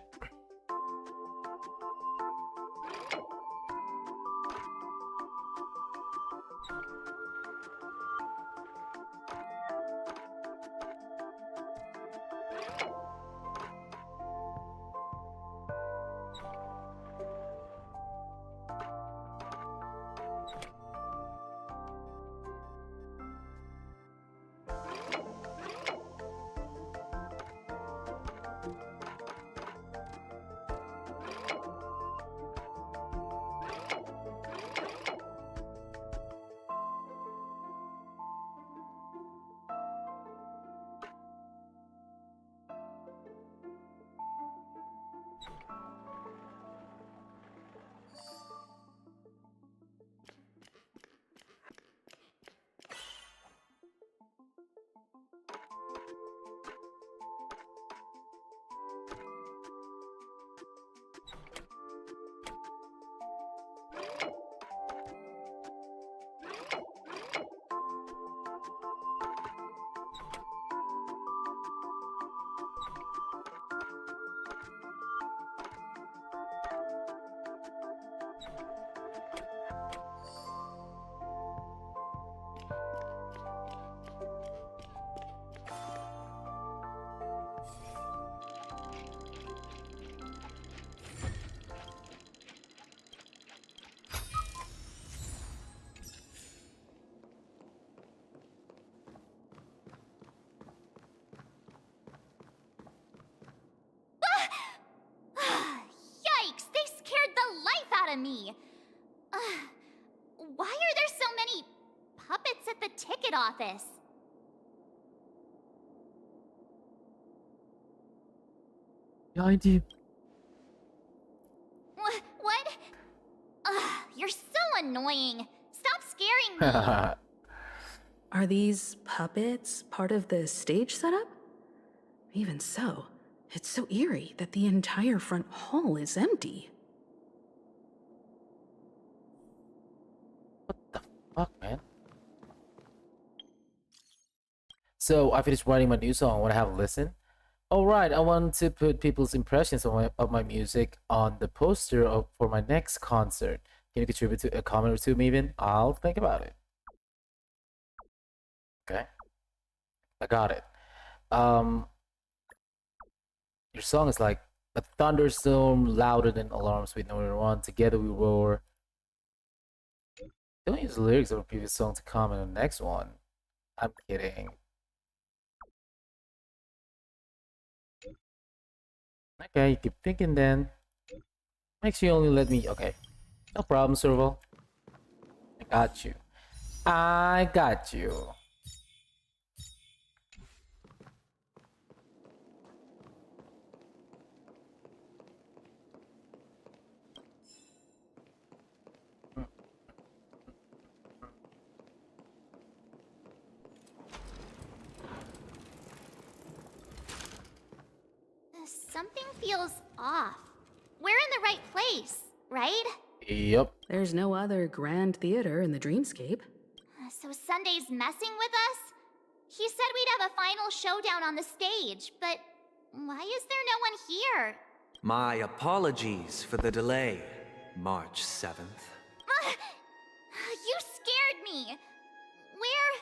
Yikes! They scared the life out of me! Why are there so many puppets at the ticket office? Behind you. What? You're so annoying. Stop scaring me. Are these puppets part of the stage setup? Even so, it's so eerie that the entire front hall is empty. Fuck, man. So I finished writing my new song. Want to have a listen? Alright, I want to put people's impressions of my music on the poster for my next concert. Can you contribute to a comment or two, maybe? I'll think about it. Okay. I got it. Your song is like a thunderstorm louder than alarms we know run. Together we roar. Don't use the lyrics of a previous song to comment on the next one. I'm kidding. Okay, you keep thinking then. Make sure you only let me. Okay. No problem, Serval. I got you. I got you. Something feels off. We're in the right place, right? Yep. There's no other grand theater in the dreamscape. So Sunday's messing with us? He said we'd have a final showdown on the stage, but why is there no one here? My apologies for the delay, March 7th. You scared me. Where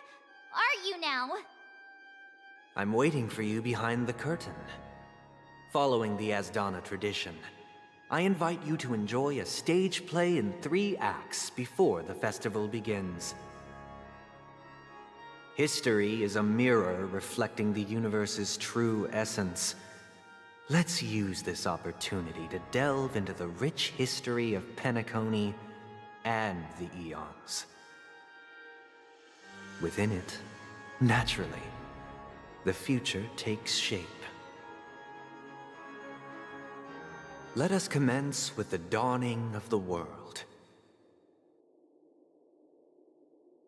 are you now? I'm waiting for you behind the curtain. Following the Asdana tradition, I invite you to enjoy a stage play in 3 acts before the festival begins. History is a mirror reflecting the universe's true essence. Let's use this opportunity to delve into the rich history of Penacony and the eons. Within it, naturally, the future takes shape. Let us commence with the dawning of the world.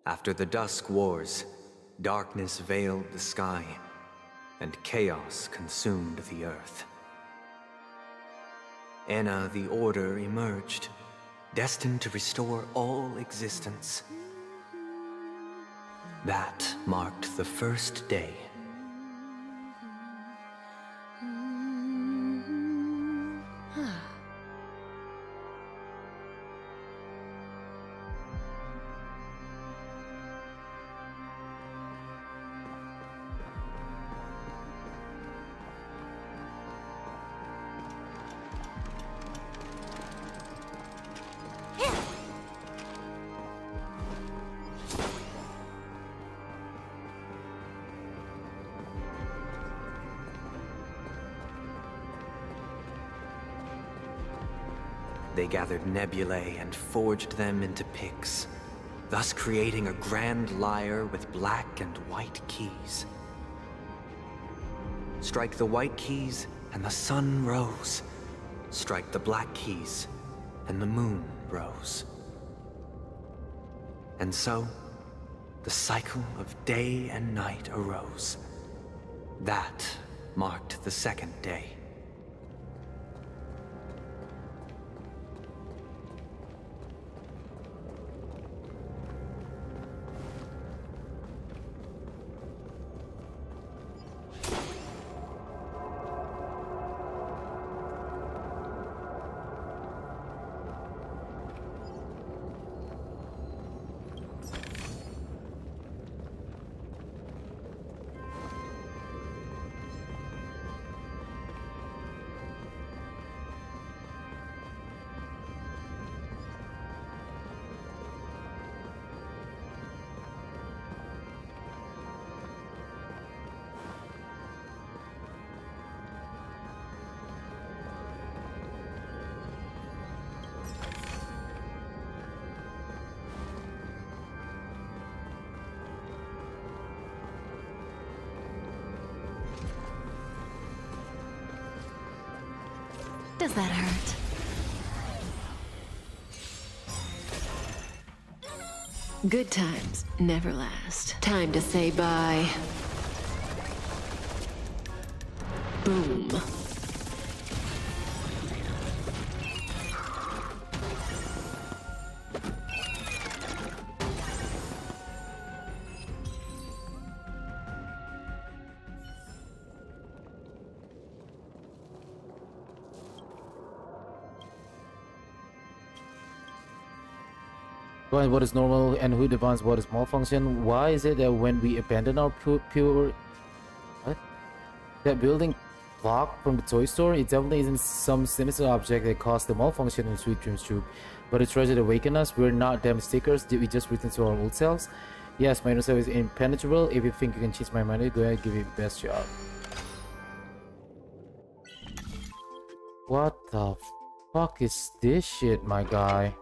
After the Dusk Wars, darkness veiled the sky, and chaos consumed the earth. Enna the Order emerged, destined to restore all existence. That marked the first day. They gathered nebulae and forged them into picks, thus creating a grand lyre with black and white keys. Strike the white keys, and the sun rose. Strike the black keys, and the moon rose. And so, the cycle of day and night arose. That marked the second day. Does that hurt? Good times never last. Time to say bye. Boom. Define what is normal and who defines what is malfunction? Why is it that when we abandon our pure what? That building block from the toy store, it definitely isn't some sinister object that caused the malfunction in Sweet Dreams Troop, but a treasure that awakened us. We're not damn stickers. Did we just return to our old selves? Yes, my inner self is impenetrable. If you think you can change my mind, go ahead, give it the best shot. What the fuck is this shit, my guy?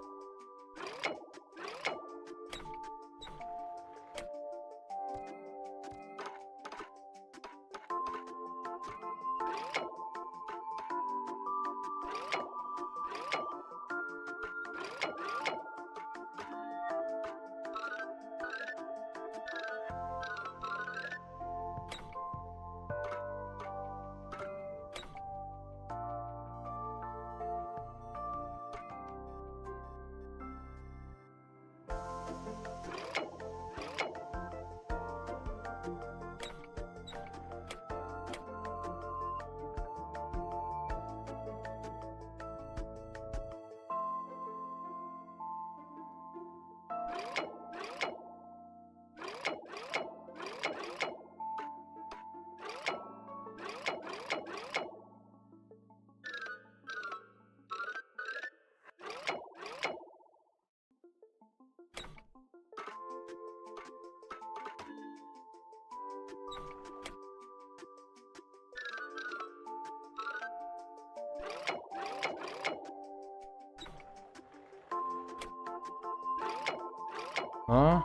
Huh?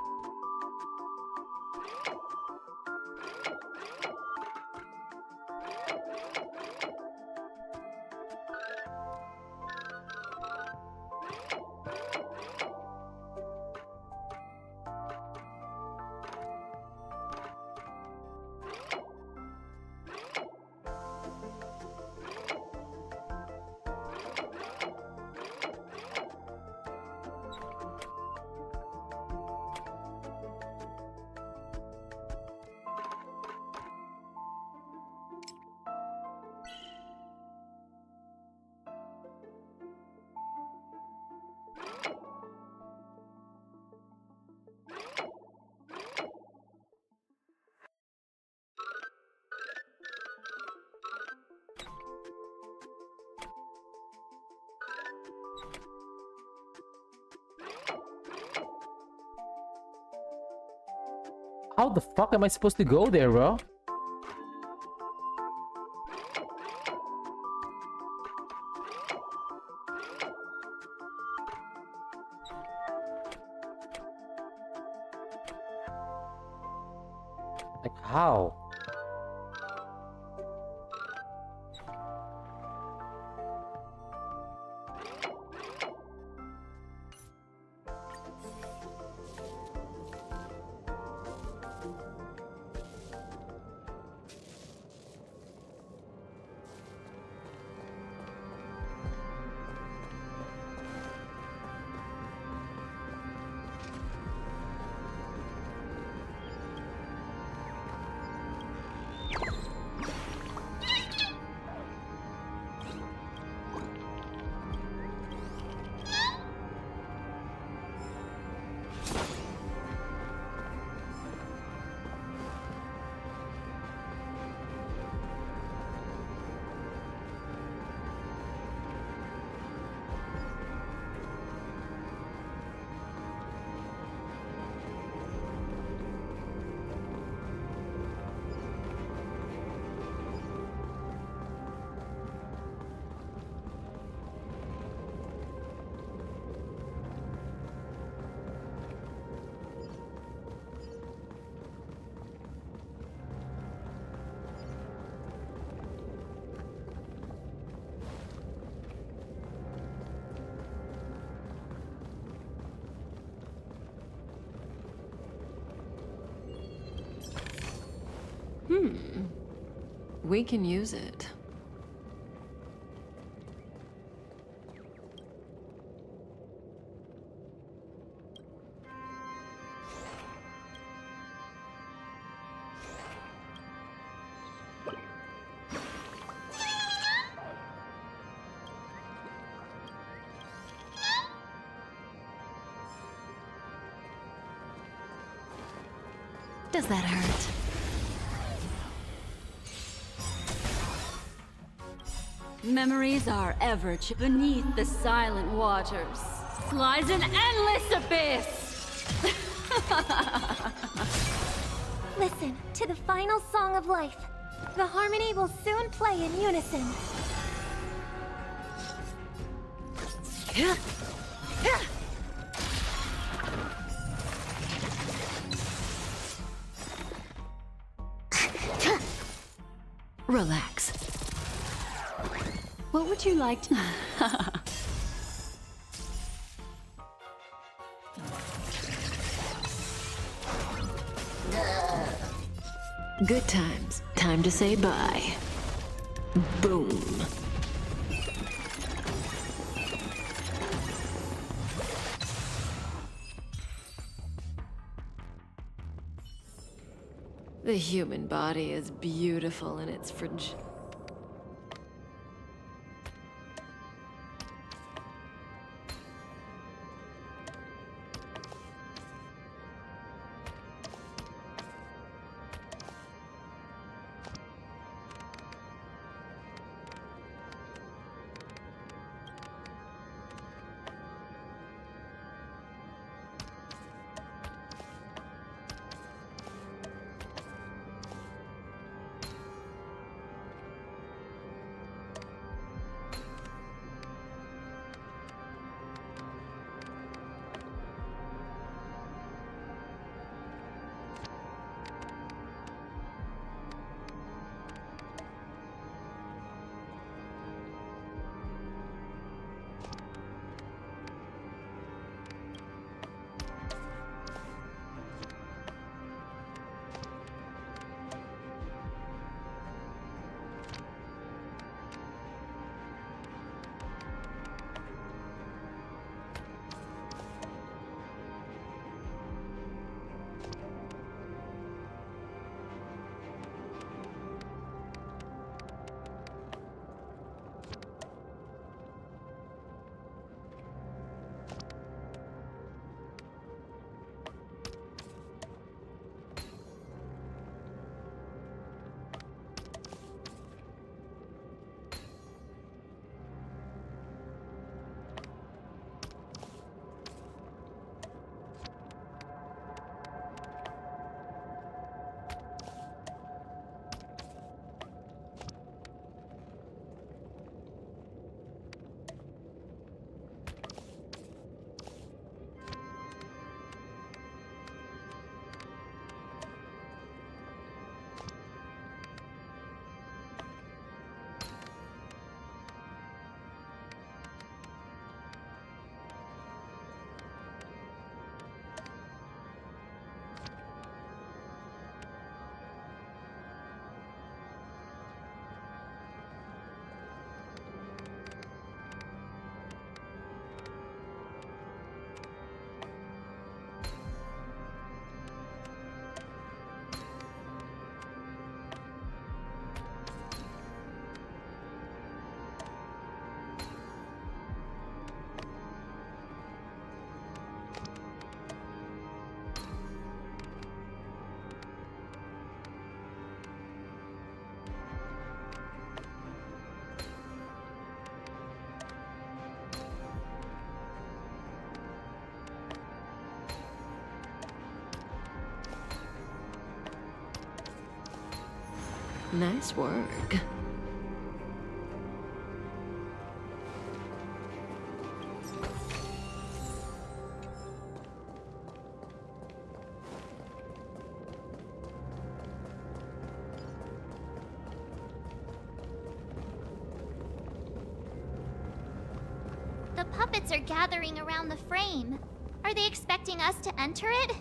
How the fuck am I supposed to go there, bro? Like, how? We can use it. Does that hurt? Memories are ever beneath the silent waters. Lies an endless abyss! Listen to the final song of life. The harmony will soon play in unison. Relax. What would you like to... Good times. Time to say bye. Boom. The human body is beautiful in its fragility. Nice work. The puppets are gathering around the frame. Are they expecting us to enter it?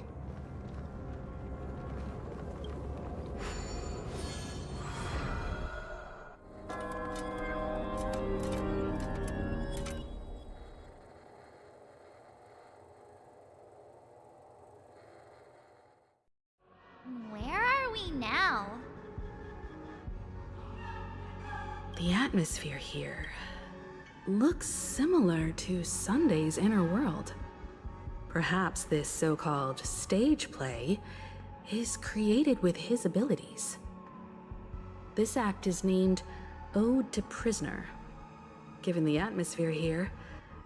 Where are we now? The atmosphere here looks similar to Sunday's inner world. Perhaps this so-called stage play is created with his abilities. This act is named Ode to Prisoner. Given the atmosphere here,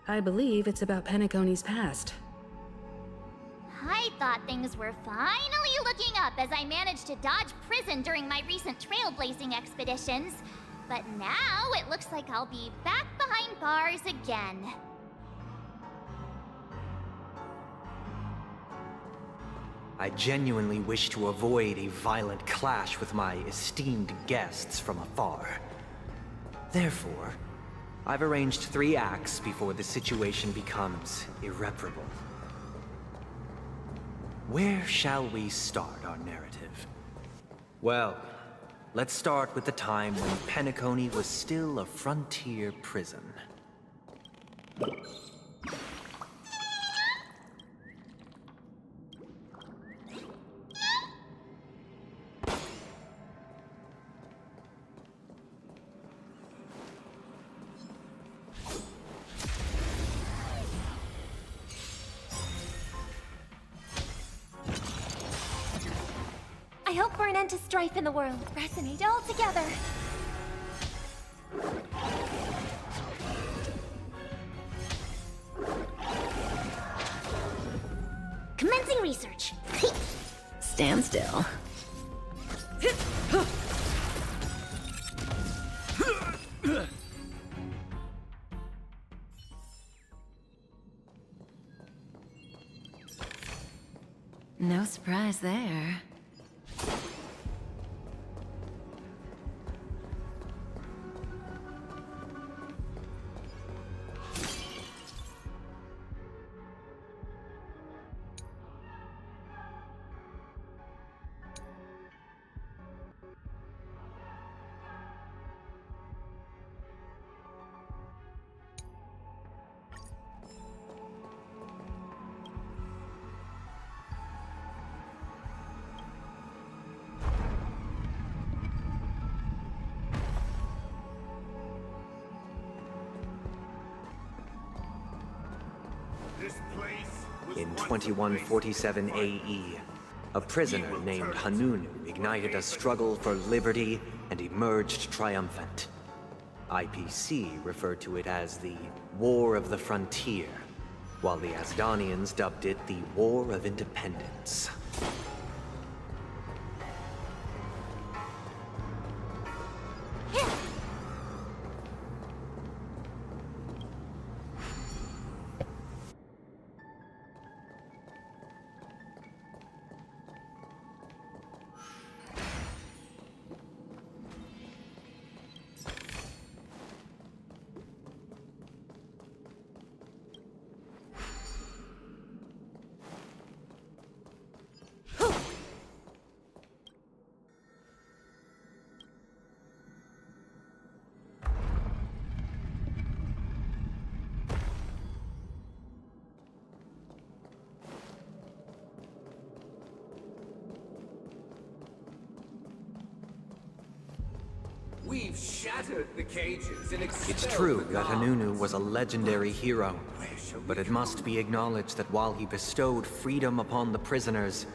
I believe it's about Penacony's past. I thought things were finally looking up as I managed to dodge prison during my recent trailblazing expeditions. But now it looks like I'll be back behind bars again. I genuinely wish to avoid a violent clash with my esteemed guests from afar. Therefore, I've arranged 3 acts before the situation becomes irreparable. Where shall we start our narrative? Well, let's start with the time when Penacony was still a frontier prison. I hope for an end to strife in the world. Resonate all together. Commencing research. Stand still. No surprise there. In 2147 AE, a prisoner named Hanunu ignited a struggle for liberty and emerged triumphant. IPC referred to it as the War of the Frontier, while the Asdanians dubbed it the War of Independence. We've shattered the cages and It's true that Hanunu was a legendary hero, but it must be acknowledged that while he bestowed freedom upon the prisoners,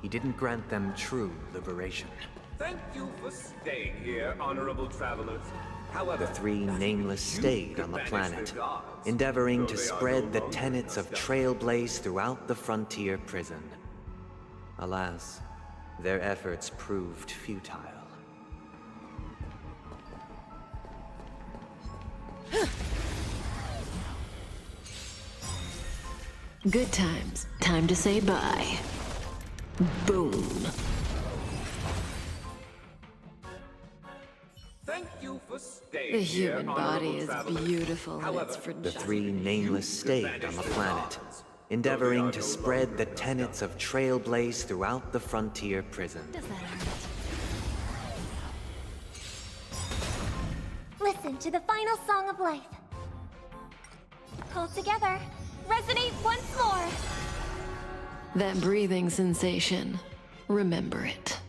he didn't grant them true liberation. Thank you for staying here, honorable travelers. However, The 3 nameless stayed on the planet, endeavoring to spread the tenets of Trailblaze throughout the frontier prison. Alas, their efforts proved futile. Good times. Time to say bye. Boom. Thank you for staying The here, human body honorable is travelers. beautiful and it's The fragile. three nameless stayed on the planet, endeavoring to spread the tenets of trailblaze throughout the frontier prison. Listen to the final song of life. Hold together. Resonate once more. That breathing sensation. Remember it.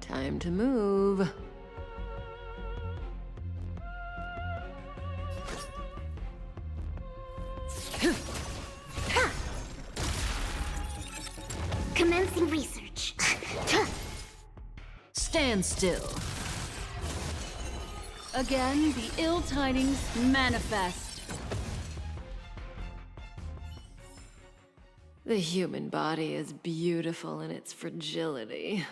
Time to move. Commencing research. Stand still. Again, the ill tidings manifest. The human body is beautiful in its fragility.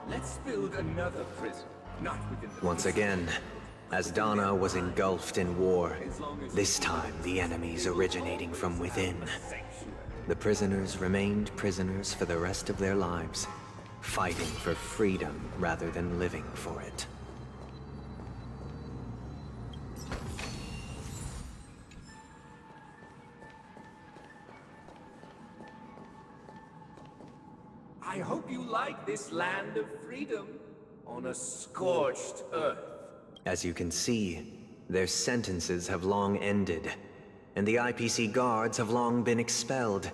Let's build another prison, not within the Once again, as Donna was engulfed in war, this time the enemies originating from within. The prisoners remained prisoners for the rest of their lives, fighting for freedom rather than living for it. I hope you like this land of freedom on a scorched earth. As you can see, their sentences have long ended, and the IPC guards have long been expelled.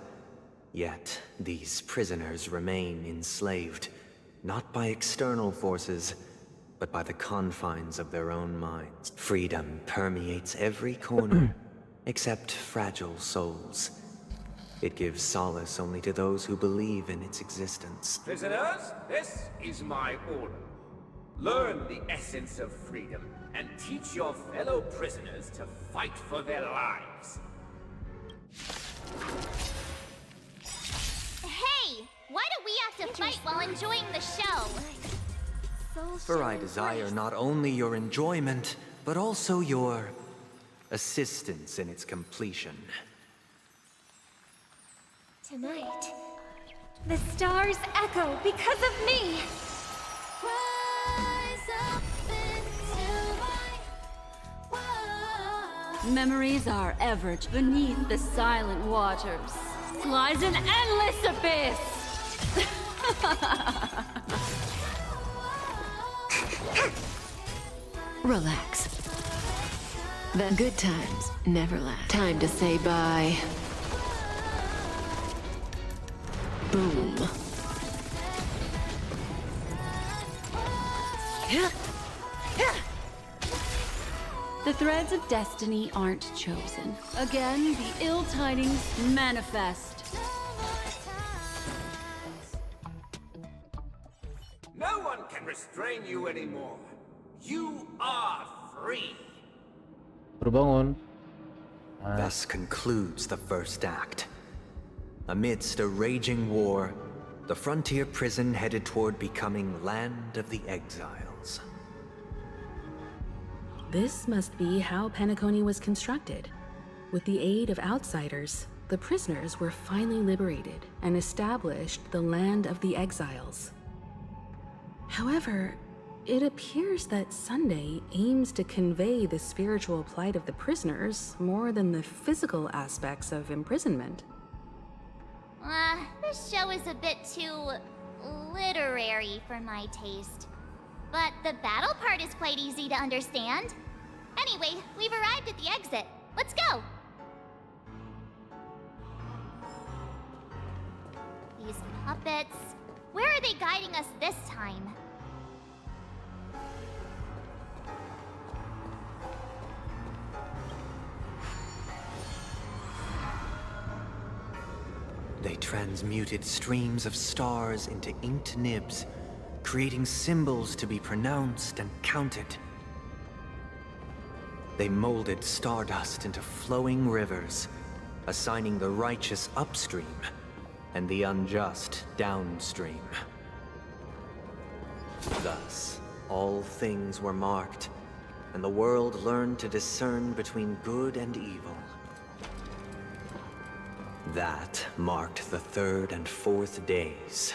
Yet, these prisoners remain enslaved, not by external forces, but by the confines of their own minds. Freedom permeates every corner, except fragile souls. It gives solace only to those who believe in its existence. Prisoners, this is my order. Learn the essence of freedom and teach your fellow prisoners to fight for their lives. Hey! Why do we have to fight while enjoying the show? For I desire not only your enjoyment, but also your assistance in its completion. Tonight, the stars echo because of me. Memories are ever beneath the silent waters. Lies an endless abyss. Relax. The good times never last. Time to say bye. Boom. The threads of destiny aren't chosen. Again, the ill tidings manifest. No one can restrain you anymore. You are free. Berbangun. Thus concludes the first act. Amidst a raging war, the frontier prison headed toward becoming Land of the Exiles. This must be how Penacony was constructed. With the aid of outsiders, the prisoners were finally liberated and established the land of the exiles. However, it appears that Sunday aims to convey the spiritual plight of the prisoners more than the physical aspects of imprisonment. This show is a bit too literary for my taste. But the battle part is quite easy to understand. Anyway, we've arrived at the exit. Let's go! These puppets... Where are they guiding us this time? They transmuted streams of stars into inked nibs, creating symbols to be pronounced and counted. They molded stardust into flowing rivers, assigning the righteous upstream and the unjust downstream. Thus, all things were marked, and the world learned to discern between good and evil. That marked the third and fourth days.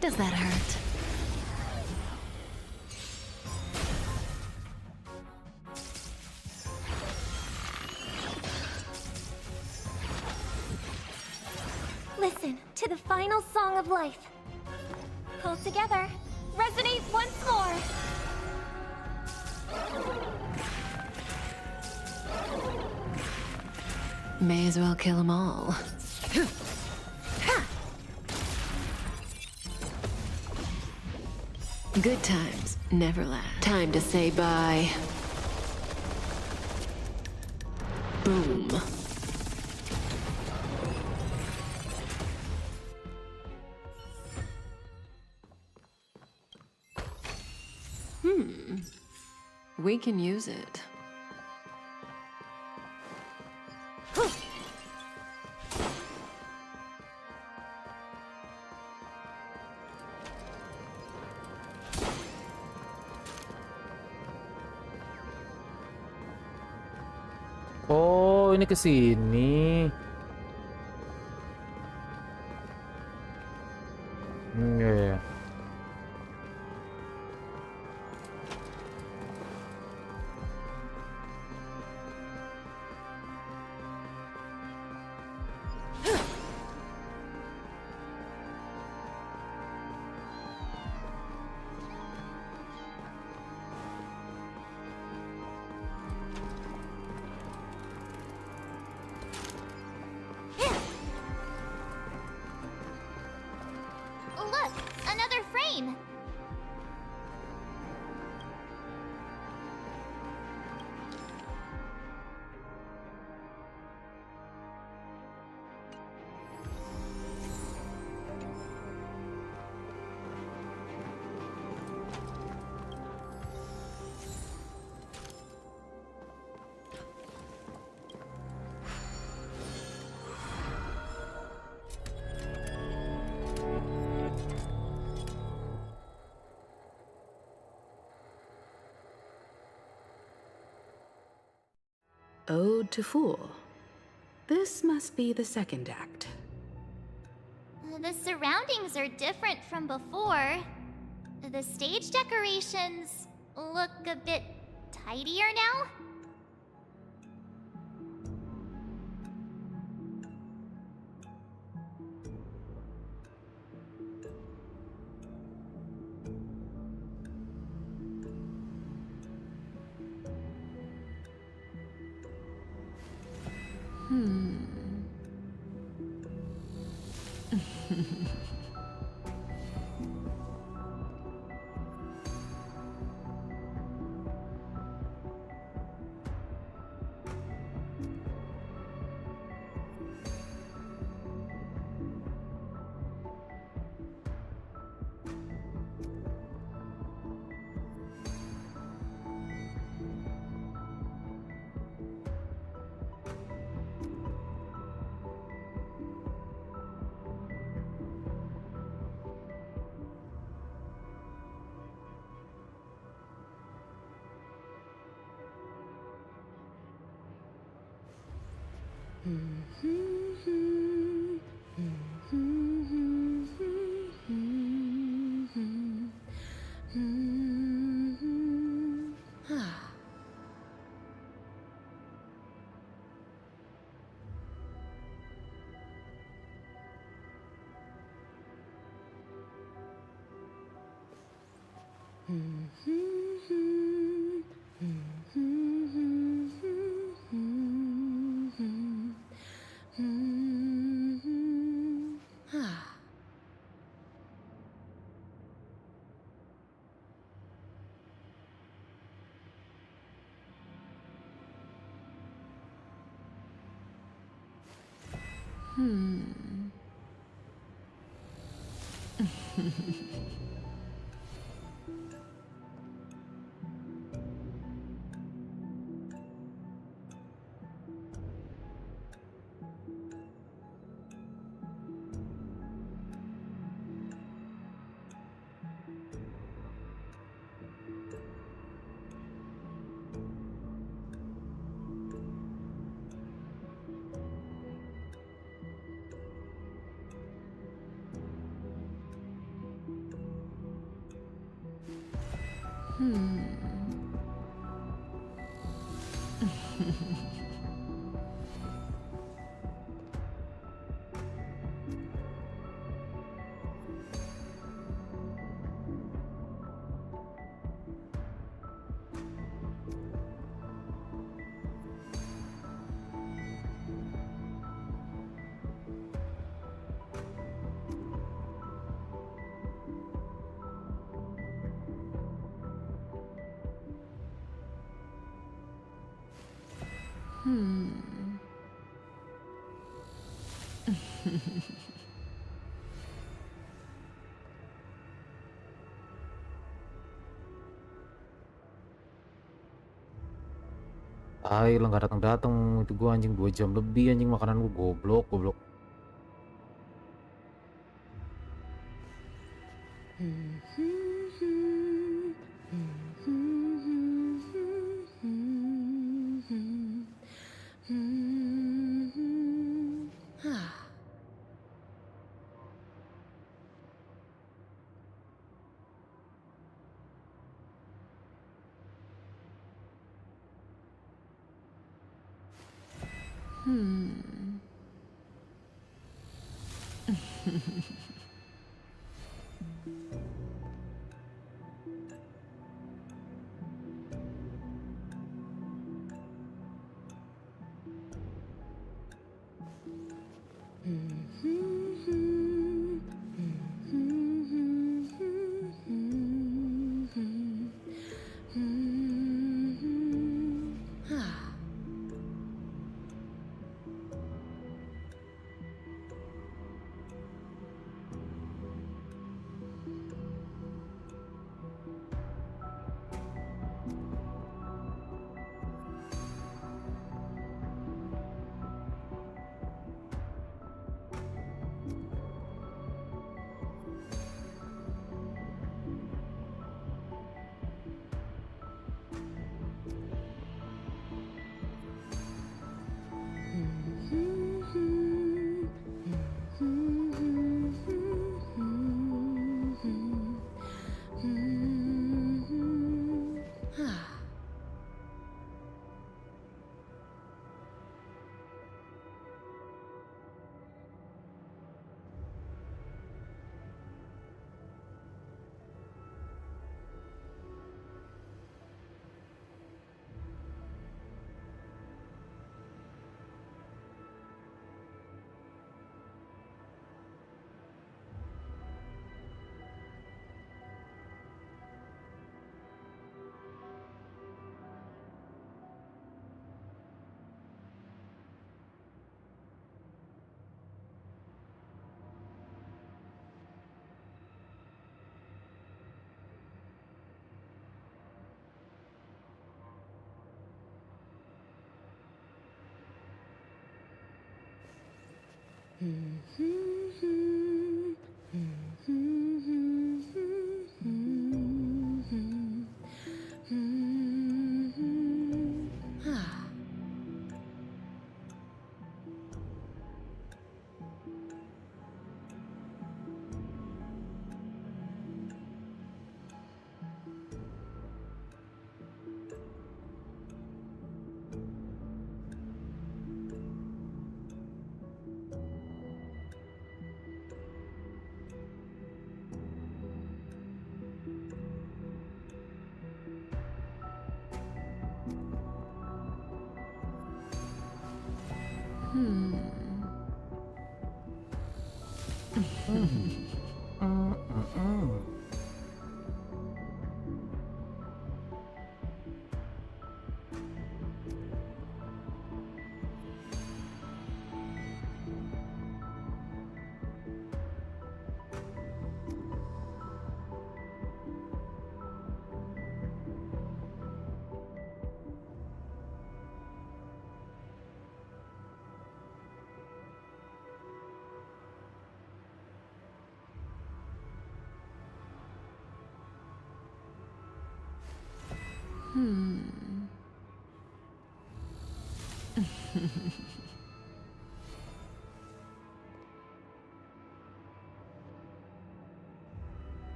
Does that hurt? Listen to the final song of life. Pull together. Resonate once more. May as well kill them all. Good times never last. Time to say bye. Boom. We can use it. Oh, ini ke sini. Ya. Look, another frame. Ode to Fool. This must be the second act. The surroundings are different from before. The stage decorations look a bit tidier now. Tai lah nggak datang-datang itu gua anjing 2 jam lebih anjing makanan gua goblok goblok.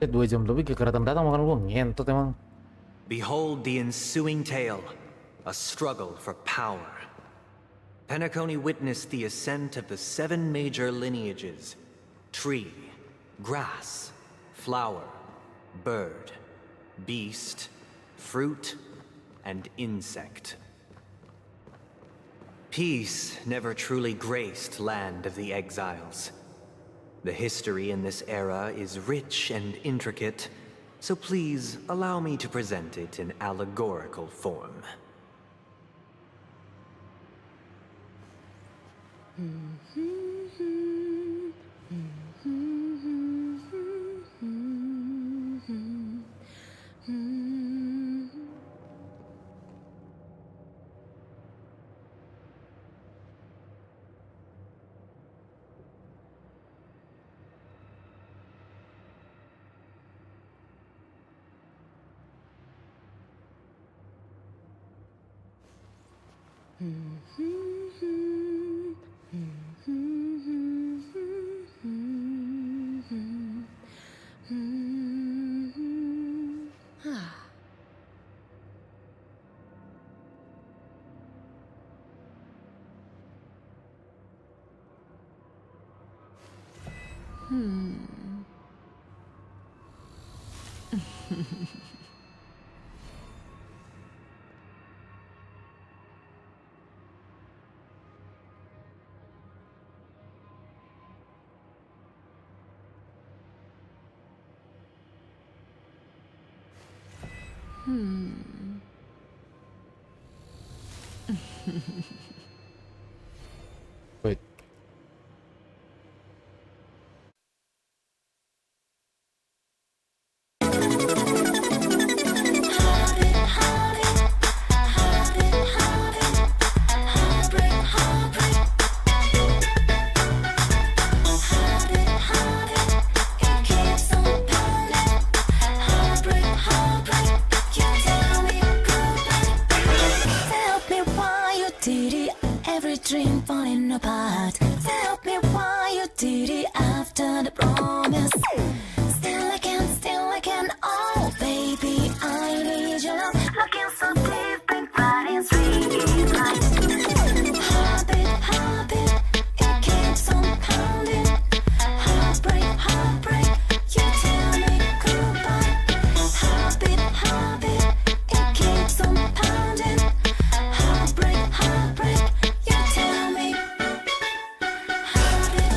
Dua jam lebih gak datang makan gua ngentot emang. Behold the ensuing tale, a struggle for power. Penacony witnessed the ascent of the 7 major lineages: tree, grass, flower, bird, beast, fruit, and insect. Peace never truly graced Land of the Exiles. The history in this era is rich and intricate, so please allow me to present it in allegorical form. Wait. Every dream falling apart. Tell me why you did it after the promise. Still I can. Oh, baby, I need your love. Looking so deep and riding sweet light. Heartbeat, it keeps on pounding. Heartbreak, you tell me goodbye. Heartbeat, it keeps on pounding. Heartbreak, you tell me. Heartbeat,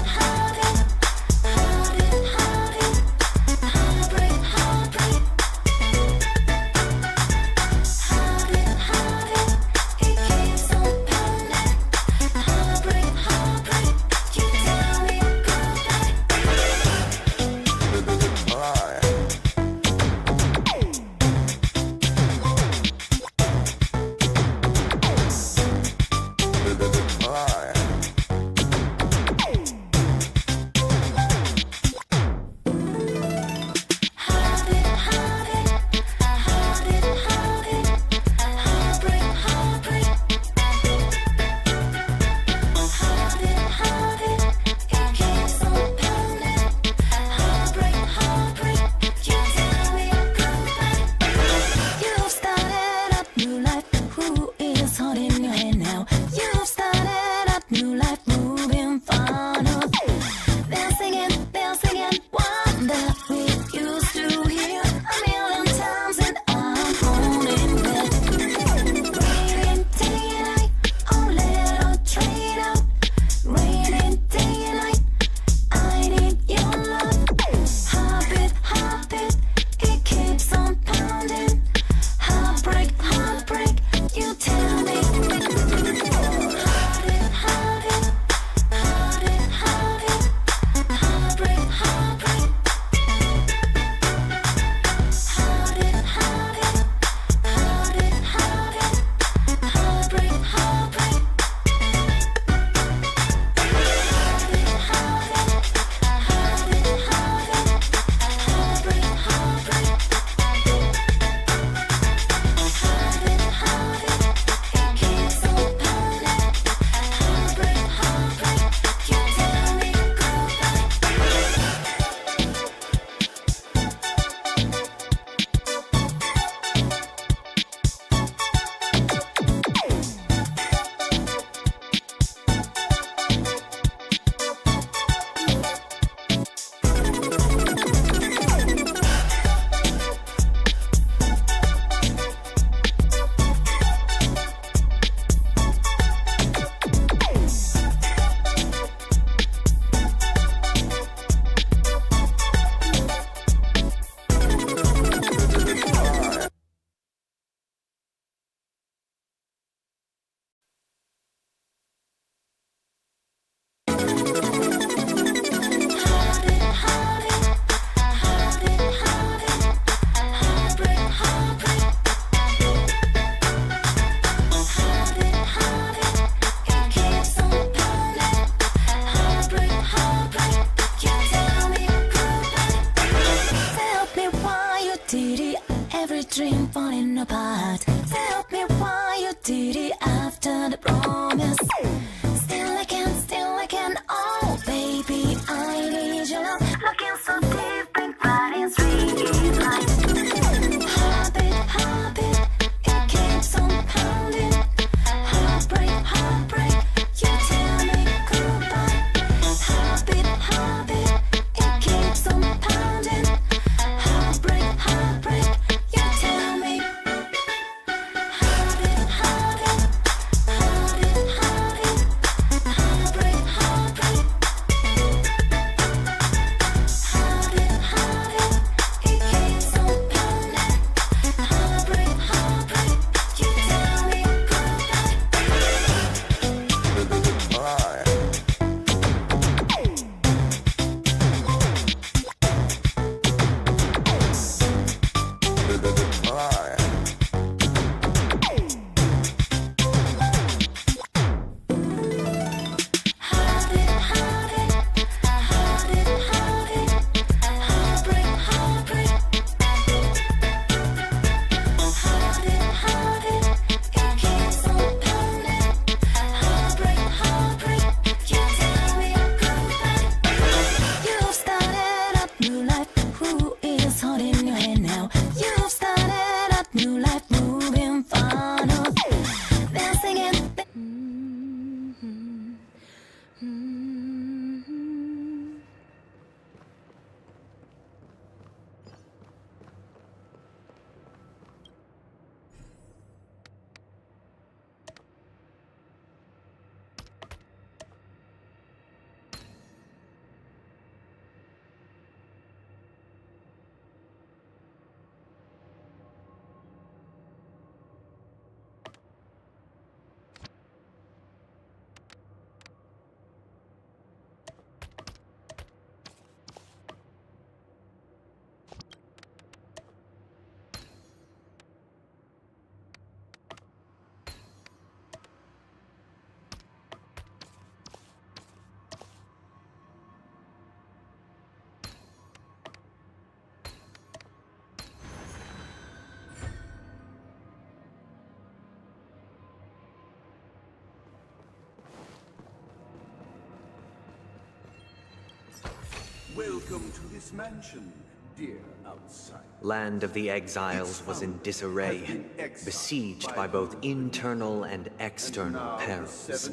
Welcome to this mansion, dear outsider. Land of the Exiles was in disarray, besieged by both internal and external perils.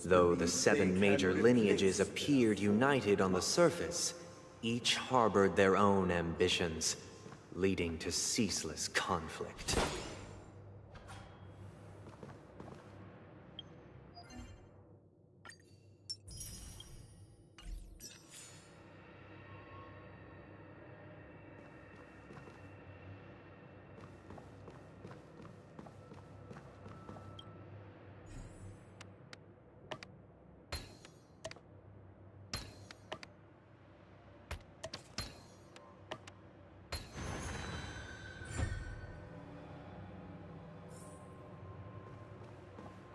Though the 7 major lineages appeared united on the surface, each harbored their own ambitions, leading to ceaseless conflict.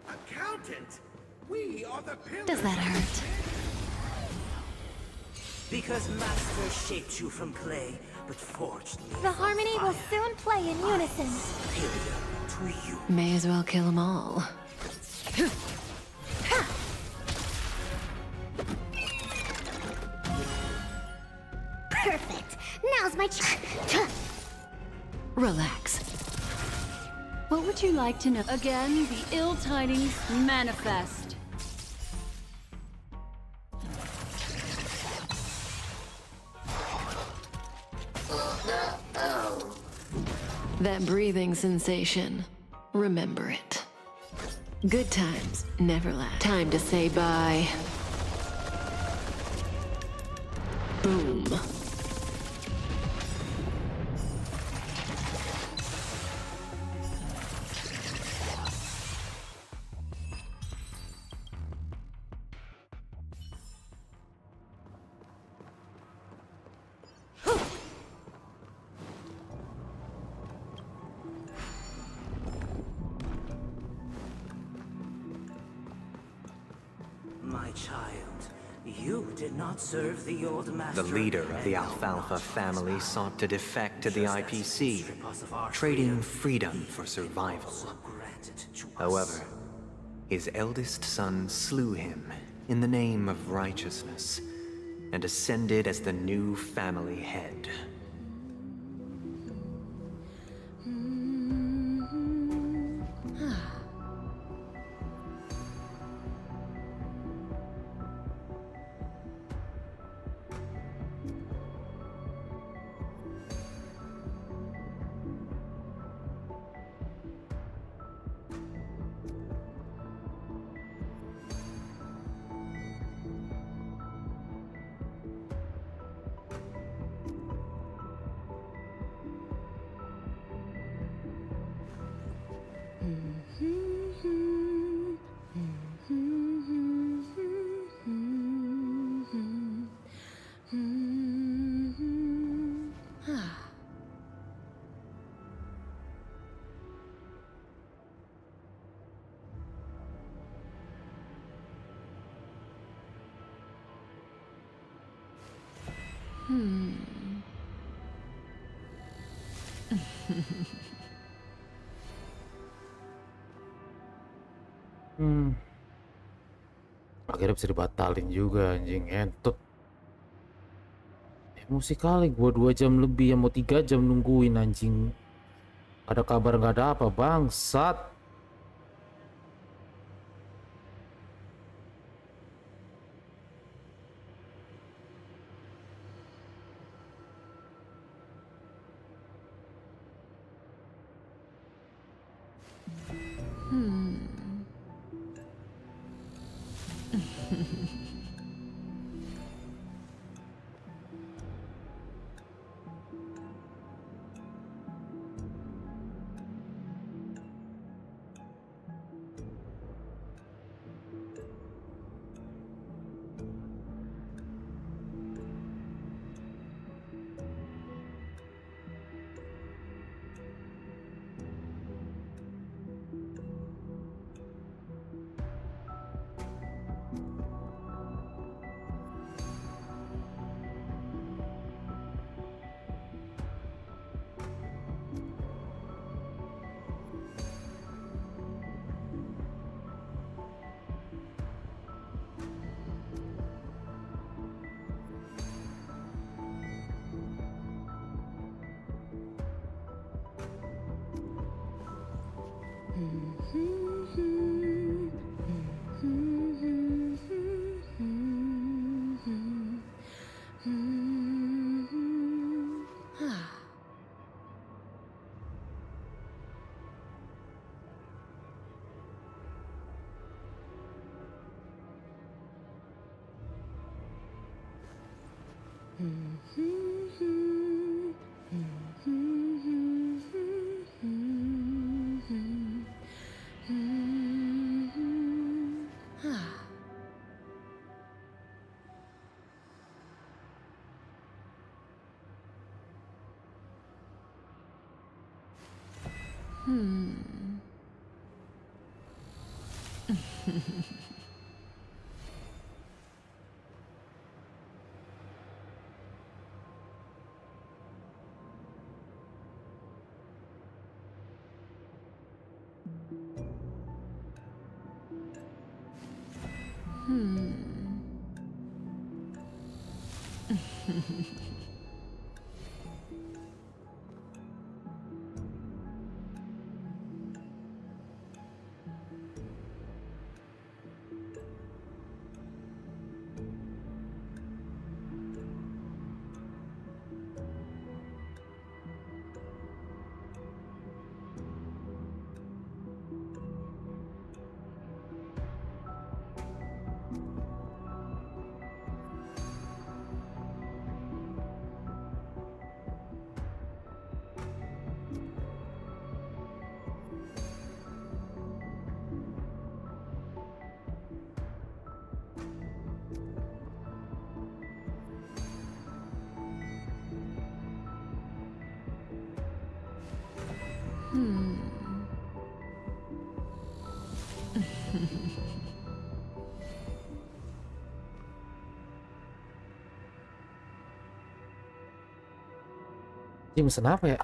Accountant, we are the pillars. Does that hurt? Because Master shaped you from clay, but forged me. The harmony will soon play in unison. To you. May as well kill them all. Perfect. Now's my Relax. What would you like to know? Again, the ill tidings manifest. That breathing sensation. Remember it. Good times never last. Time to say bye. Boom. My child, you did not serve the old master. The leader of the Alfalfa family sought to defect to the IPC, trading freedom for survival. However, his eldest son slew him in the name of righteousness and ascended as the new family head. Akhirnya bisa dibatalin juga anjing, entut. Emosi kali gua 2 jam lebih, yang mau 3 jam nungguin anjing. Ada kabar nggak ada apa, bangsat. Ini mesen apa ya?